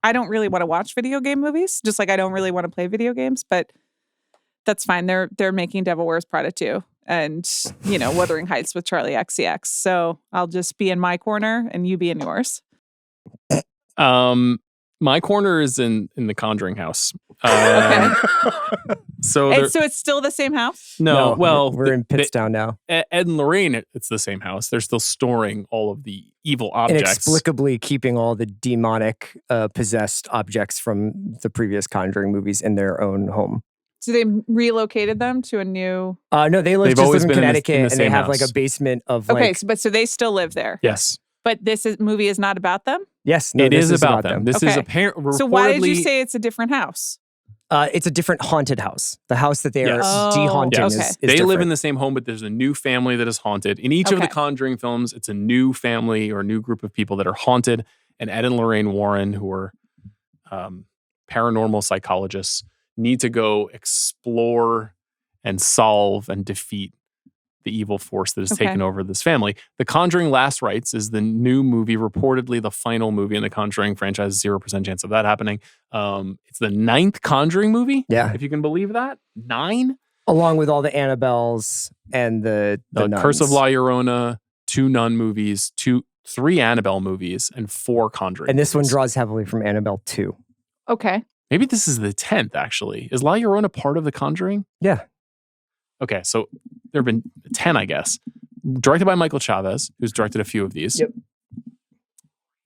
I don't really want to watch video game movies, just like I don't really want to play video games, but that's fine. They're making Devil Wears Prada 2 and, Wuthering Heights with Charlie XCX. So I'll just be in my corner and you be in yours. My corner is in the Conjuring house. Okay. So it's still the same house? No, well, we're in Pittstown now. Ed and Lorraine, it's the same house. They're still storing all of the evil objects. Inexplicably keeping all the demonic possessed objects from the previous Conjuring movies in their own home. So they relocated them to a new... No, they live in Connecticut, and they have house. like a basement of so they still live there? Yes. But movie is not about them? Yes, no, it is about them. This is apparently. So why did you say it's a different house? It's a different haunted house. The house that they are de-haunting is they different. live in the same home, but there's a new family that is haunted. In each of the Conjuring films, it's a new family or a new group of people that are haunted. And Ed and Lorraine Warren, who are paranormal psychologists, need to go explore and solve and defeat the evil force that has taken over this family. The Conjuring Last Rites is the new movie, reportedly the final movie in the Conjuring franchise. 0% chance of that happening. It's the 9th Conjuring movie. Yeah. If you can believe that. 9? Along with all the Annabelles and the Curse of La Llorona, 2 Nun movies, 3 Annabelle movies, and 4 Conjuring And this movies. one draws heavily from Annabelle 2. Okay. Maybe this is the 10th, actually. Is La Llorona part of the Conjuring? Yeah. Okay, so there have been 10, I guess. Directed by Michael Chavez, who's directed a few of these. Yep.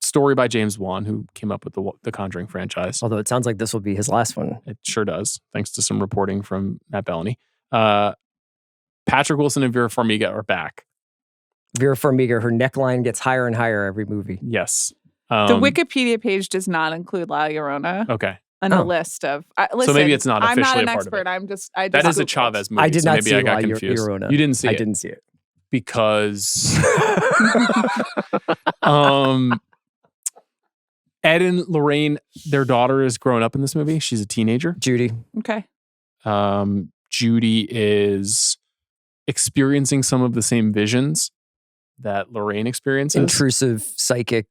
Story by James Wan, who came up with the Conjuring franchise. Although it sounds like this will be his last one. It sure does, thanks to some reporting from Matt Bellany. Patrick Wilson and Vera Farmiga are back. Vera Farmiga, her neckline gets higher and higher every movie. Yes. The Wikipedia page does not include La Llorona. Okay. On a list of... listen, so maybe it's not officially I'm not an a part expert. of it. I that just is a Chavez movie. I did so not maybe see I got La confused. Llorona. You didn't see it? I didn't see it. Because Ed and Lorraine, their daughter is grown up in this movie. She's a teenager. Judy. Okay. Judy is experiencing some of the same visions that Lorraine experiences. Intrusive psychic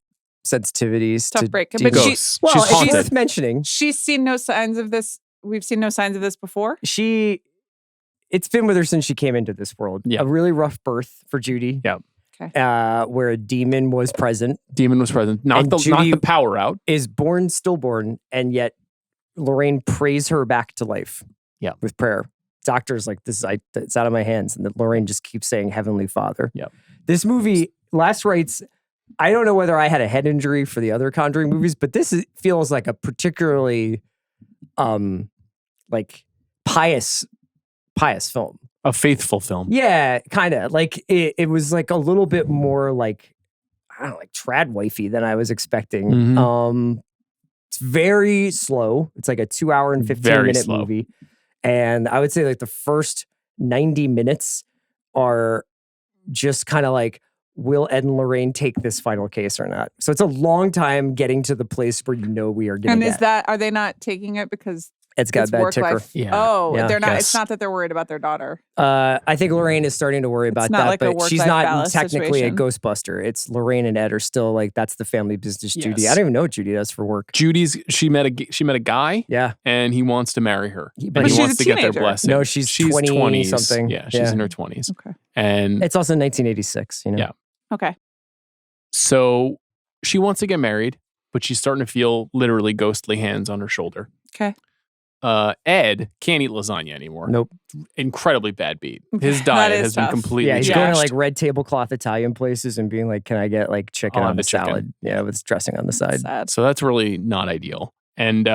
sensitivities. Tough to break. But demons. Ghosts. Well, She's it's haunted. worth mentioning. She's seen no signs of this. We've seen no signs of this before. It's been with her since she came into this world. Yeah. A really rough birth for Judy. Yeah. Okay. Where a demon was present. Demon was present. Knocked Judy the power out. Is stillborn, and yet Lorraine prays her back to life. Yeah. With prayer. Doctor's like, it's out of my hands. And Lorraine just keeps saying, Heavenly Father. Yeah. This movie, Last Rites, I don't know whether I had a head injury for the other Conjuring movies, but this feels like a particularly like pious film. A faithful film. Yeah, kind of. Like it was like a little bit more like, I don't know, like trad wifey than I was expecting. Mhm. It's very slow. It's like a 2 hour and 15-minute movie. And I would say like the first 90 minutes are just kind of like, will Ed and Lorraine take this final case or not? So it's a long time getting to the place where we are getting. And are they not taking it because it's got a bad ticker? Life? Yeah. Oh, Yeah. they're not. It's not that they're worried about their daughter. I think Lorraine is starting to worry about that, like a but she's not work-life technically situation. a Ghostbuster. It's Lorraine and Ed are still like, that's the family business. Yes. Judy. I don't even know what Judy does for work. She met a guy. Yeah. And he wants to marry her. But And he she's wants a to get their teenager. blessing. No, she's 20 20s. something. Yeah, she's in her 20s. Okay. And It's also 1986, you know? Yeah. Okay. so she wants to get married, but she's starting to feel literally ghostly hands on her shoulder. Okay. Ed can't eat lasagna anymore. Nope. Incredibly bad beat. His That diet is has been tough. completely Yeah, he's trashed. going to like red tablecloth Italian places and being like, can I get like chicken I'll on have the the chicken. salad? Yeah, with dressing on the side. Sad. So that's really not ideal. And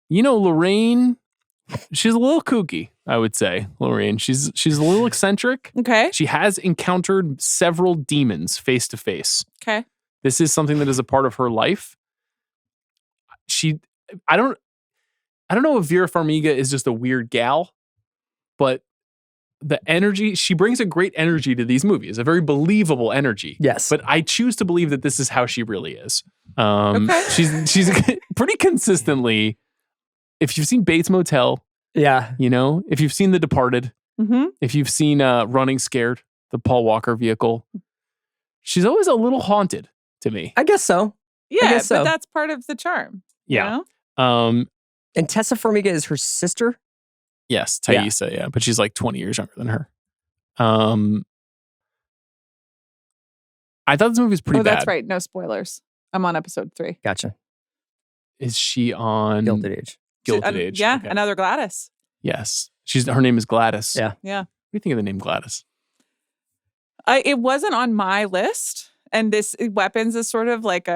Lorraine, she's a little kooky, I would say. Lorraine, she's a little eccentric. Okay. She has encountered several demons face to face. Okay. This is something that is a part of her life. I don't know if Vera Farmiga is just a weird gal, but the energy, she brings a great energy to these movies, a very believable energy. Yes. But I choose to believe that this is how she really is. Okay. She's pretty consistently, if you've seen Bates Motel, Yeah. if you've seen The Departed, Mm-hmm. if you've seen Running Scared, the Paul Walker vehicle, she's always a little haunted to me. I guess so. Yeah, guess so. but that's part of the charm. Yeah. You know? And Tessa Farmiga is her sister. Yes, Yeah. Thaisa, yeah. But she's like 20 years younger than her. I thought this movie was pretty bad. That's right. No spoilers. I'm on episode 3. Gotcha. Is she on Gilded Age. Gilded Age? Yeah, Okay. another Gladys. Yes. Her name is Gladys. Yeah. Yeah. What do you think of the name Gladys? It wasn't on my list, and this Weapons is sort of like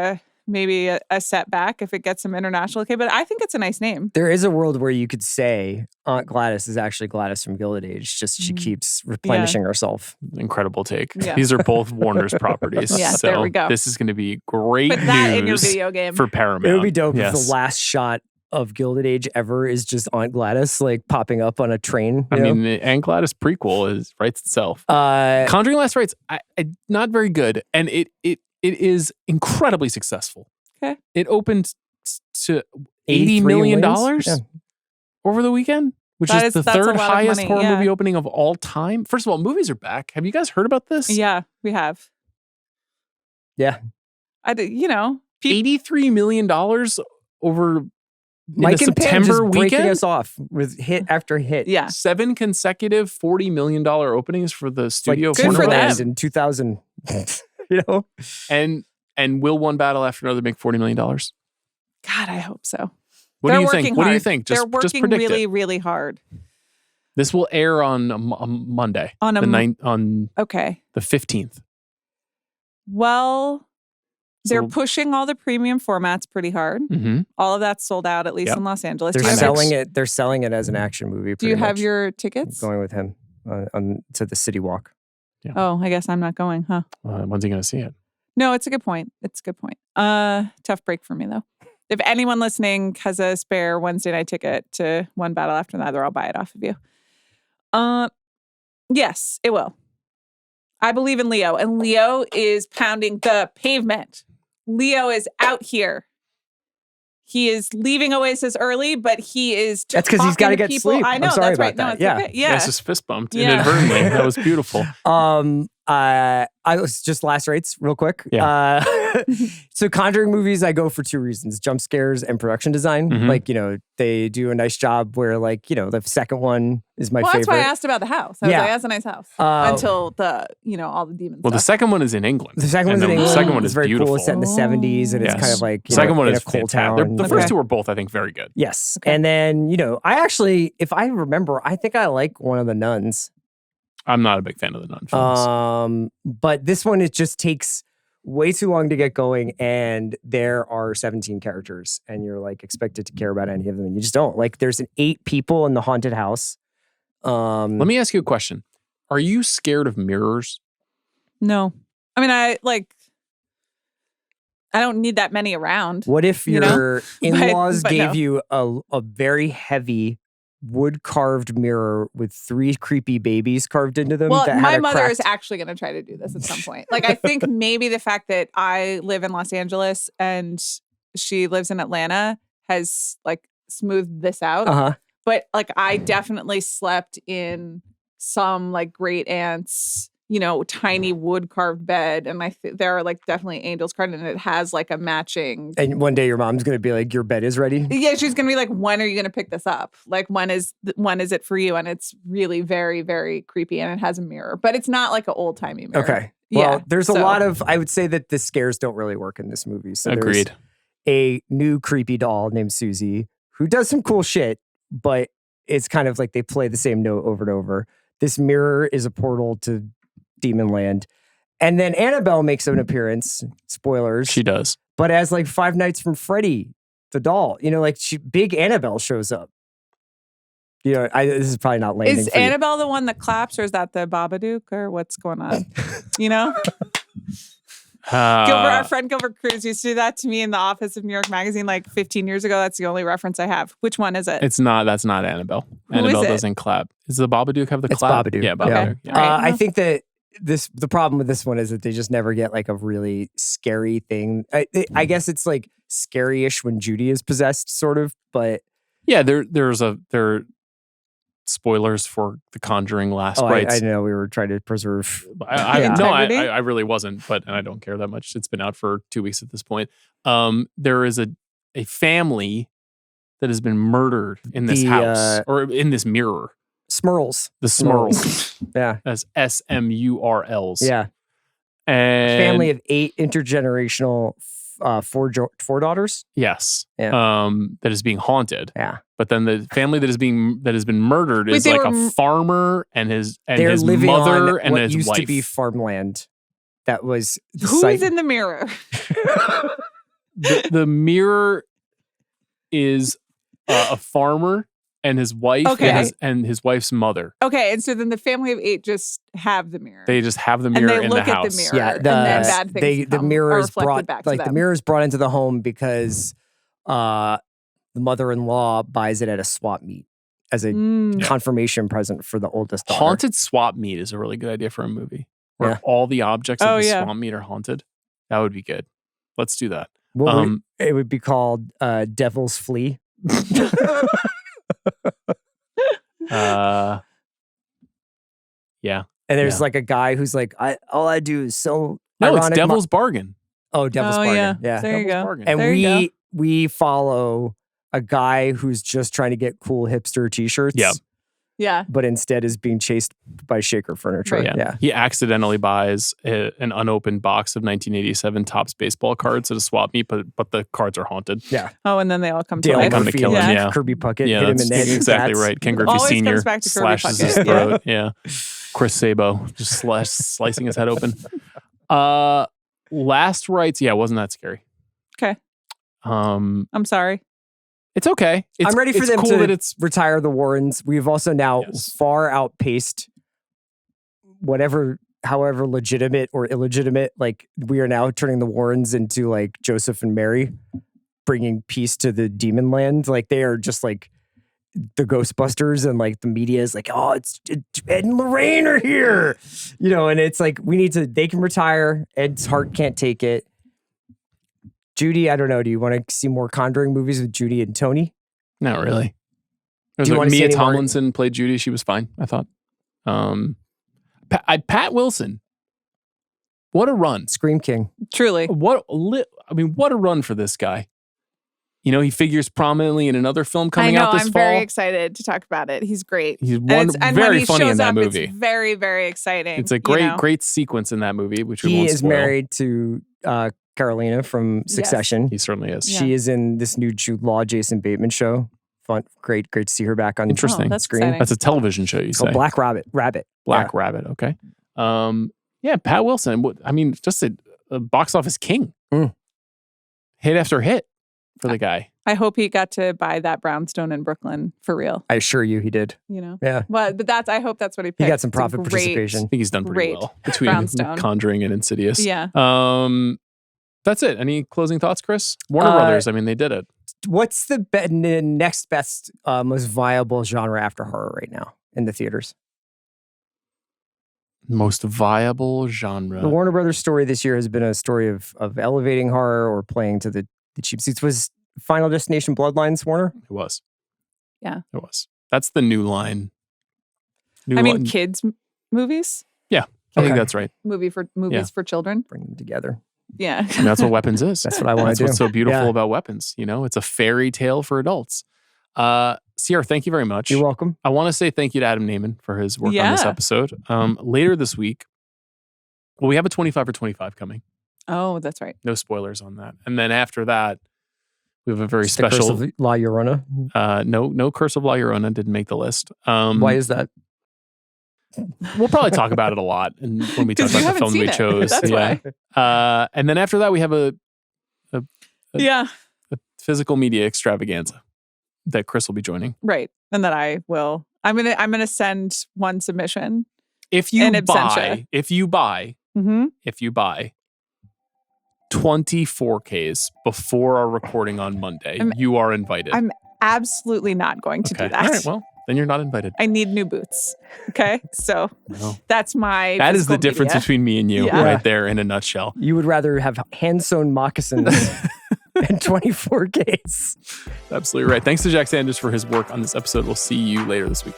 maybe a setback if it gets some international. Okay, but I think it's a nice name. There is a world where you could say Aunt Gladys is actually Gladys from Gilded Age. Just she keeps replenishing herself. Incredible take. Yeah. These are both Warner's properties. Yeah, so there we go. This is going to be great Put that in your news video game. for Paramount. It would be dope Yes. if the last shot of Gilded Age ever is just Aunt Gladys like popping up on a train. I you know? mean, the Aunt Gladys prequel writes itself. Uh, Conjuring Last Rites, not very good, and it is incredibly successful. Okay. It opened to $80 83 million wins? Yeah. over the weekend, which That's is the a third lot of highest money, horror yeah. movie opening of all time. First of all, movies are back. Have you guys heard about this? Yeah, we have. Yeah. $83 million over Mike in a and Pam September just breaking weekend? us off with hit after hit. Yeah. 7 consecutive $40 million openings for the Like studio. Good for Timberland them. in 2000. You know? And will one battle after another make $40 million? God, I hope so. What They're do you working think? What do you hard. think? They're Just working predict really, it. really hard. This will air on a Monday, On a the Mon- 9th, on Okay. the 15th. Well, they're So- pushing all the premium formats pretty hard. Mm-hmm. All of that's sold out, at least Yep. in Los Angeles. They're Do you have, selling it. They're selling it as an action movie. do you pretty have much. your tickets? Going with him to the City Walk. Oh, I guess I'm not going, huh? When's he going to see it? No, it's a good point. It's a good point. Tough break for me though. If anyone listening has a spare Wednesday night ticket to One Battle After Another, I'll buy it off of you. Yes, it will. I believe in Leo, and Leo is pounding the pavement. Leo is out here. He is leaving Oasis early, but he is That's 'cause he's talking gotta to get people. sleep. I know, I'm sorry that's right. about No, that. it's Yeah. okay. Yeah. Yes, just fist bumped Yeah. inadvertently. That was beautiful. I was just last rates real quick. Yeah. So Conjuring movies, I go for 2 reasons: jump scares and production design. Mhm. Like, they do a nice job where the second one is my Well, that's favorite. why I asked about the house. I was Yeah. like, that's a nice house. Until all the demons. Well, the second one is in England. The second And one's in then England. The second one It's is very beautiful. cool. It's set in the 70s, and it's Yes. kind of like The second one in is a coal fantastic. town. The first two are both, I think, very good. Yes. Okay. And then, I actually, if I remember, I think I like one of the nuns. I'm not a big fan of the Nun films. But this one, it just takes way too long to get going, and there are 17 characters, and you're like expected to care about any of them, and you just don't. Like, there's 8 people in the haunted house. Let me ask you a question. Are you scared of mirrors? No. I mean, I don't need that many around. What if You know? your in-laws But gave no. you a very heavy wood carved mirror with 3 creepy babies carved into them? Well, that my had a mother cracked... is actually going to try to do this at some point. Like, I think maybe the fact that I live in Los Angeles and she lives in Atlanta has like smoothed this out. Uh-huh. But like, I definitely slept in some like great aunt's, tiny wood carved bed, and there are like definitely angels carved, and it has like a matching. And one day your mom's going to be like, your bed is ready? Yeah, she's gonna be like, when are you gonna pick this up? Like, when is it for you? And it's really very, very creepy, and it has a mirror, but it's not like an old timey mirror. Okay. Well, there's a lot of, I would say that the scares don't really work in this movie. So Agreed. There's a new creepy doll named Susie who does some cool shit, but it's kind of like they play the same note over and over. This mirror is a portal to Demon Land. And then Annabelle makes an appearance. Spoilers. She does. But as like Five Nights from Freddy, the doll. Like big Annabelle shows up. This is probably not landing. Is Annabelle the one that claps, or is that the Babadook, or what's going on? Our friend Gilbert Cruz used to do that to me in the office of New York Magazine like 15 years ago. That's the only reference I have. Which one is it? It's not. That's not Annabelle. Annabelle doesn't clap. Does the Babadook have the clap? Babadook. Yeah, Babadook. Okay. Yeah. I think that the problem with this one is that they just never get like a really scary thing. I guess it's like scary-ish when Judy is possessed, sort of. But yeah, there are spoilers for the Conjuring Last Rites. I know we were trying to preserve. I really wasn't, and I don't care that much. It's been out for 2 weeks at this point. There is a family that has been murdered in this house, or in this mirror. Smurls. The Smurls. Yeah. As SMURLs. Yeah. And family of 8 intergenerational four daughters. Yes. Yeah. That is being haunted. Yeah. But then the family that has been murdered is like a farmer and his living mother on and what his used wife. to be farmland. That was who's in the mirror. The mirror is a farmer and his wife and his wife's mother. Okay, and so then the family of 8 just have the mirror. They just have the mirror and they in look the at house. the mirror. Yeah, and then bad things the mirror is brought back to like them. the mirror is brought into the home because the mother-in-law buys it at a swap meet as a confirmation present for the oldest daughter. Haunted swap meet is a really good idea for a movie where all the objects of the swap meet are haunted. That would be good. Let's do that. It would be called Devil's Flea. Yeah. And there's like a guy who's like, all I do is so. No, it's Devil's Bargain. Oh, Devil's Bargain. Yeah. There you go. Bargain. And we follow a guy who's just trying to get cool hipster t-shirts. Yeah. Yeah. But instead is being chased by Shaker Furniture. Right. Yeah. He accidentally buys an unopened box of 1987 Topps baseball cards at a swap meet, but the cards are haunted. Yeah. Oh, and then they all come to Dale life. Come to kill him. Yeah. Kirby Puckett Yeah, hit him in that's the head. with exactly bats. right. Ken Griffey Always Sr. comes back to Kirby slashes his Puckett. throat. Yeah. Chris Sabo just slicing his head open. Last Rites, wasn't that scary. Okay. I'm sorry. It's okay. I'm ready for them cool to that it's retire the Warrens. We've also now Yes. far outpaced however legitimate or illegitimate, like we are now turning the Warrens into like Joseph and Mary, bringing peace to the demon land. Like they are just like the Ghostbusters, and like the media is like, oh, it's Ed and Lorraine are here, and it's like they can retire. Ed's heart can't take it. Judy, I don't know. Do you want to see more Conjuring movies with Judy and Tony? not really. Do you wanna see Mia any more- Tomlinson played Judy. She was fine, I thought. Pat Wilson. What a run. Scream King. Truly. What a run for this guy. He figures prominently in another film coming out this I'm fall. very excited to talk about it. He's great. He's And when very he funny in shows that up, movie. It's very, very exciting. It's a great sequence in that movie, which we He won't is spoil. married to Carolina from Succession. He certainly is. She is in this new Jude Law, Jason Bateman show. Fun, great to see her back on Interesting. that's screen. exciting. That's a television show, you It's say? called Black Rabbit. Black Rabbit. Okay. Pat Wilson. Just a box office king. Mm. Hit after hit for the guy. I hope he got to buy that brownstone in Brooklyn for real. I assure you he did. Yeah. But I hope that's what he picked. He got some It's a profit great- participation. I think he's done pretty Great well between Brownstone. Conjuring and Insidious. Yeah. That's it. Any closing thoughts, Chris? Warner Brothers, I mean, they did it. What's the next best, most viable genre after horror right now in the theaters? Most viable genre. The Warner Brothers story this year has been a story of elevating horror or playing to the cheap seats. Was Final Destination Bloodlines Warner? It was. Yeah. It was. That's the new line. Kids movies? Yeah, I think that's right. Movies for children? Bring them together. Yeah. And that's what Weapons is. That's what I want to do. That's what's so beautiful about Weapons. You know, it's a fairy tale for adults. Sierra, thank you very much. You're welcome. I want to say thank you to Adam Nayman for his work on this episode. Later this week, we have a 25 for 25 coming. Oh, that's right. No spoilers on that. And then after that, we have a very It's the special... Curse of La Llorona. No Curse of La Llorona didn't make the list. Why is that? We'll probably talk about it a lot when we talk about the film we chose. That's why. And then after that, we have a Yeah. physical media extravaganza that Chris will be joining. Right. And that I will. I'm gonna send one submission. If you In buy Mm-hmm. 20 4Ks before our recording on Monday, you are invited. I'm absolutely not going to do that. All right, well, then you're not invited. I need new boots. Okay. So No. that's my That is the physical difference media. between me and you right there in a nutshell. You would rather have hand-sewn moccasins and 24 Ks. Absolutely right. Thanks to Jack Sanders for his work on this episode. We'll see you later this week.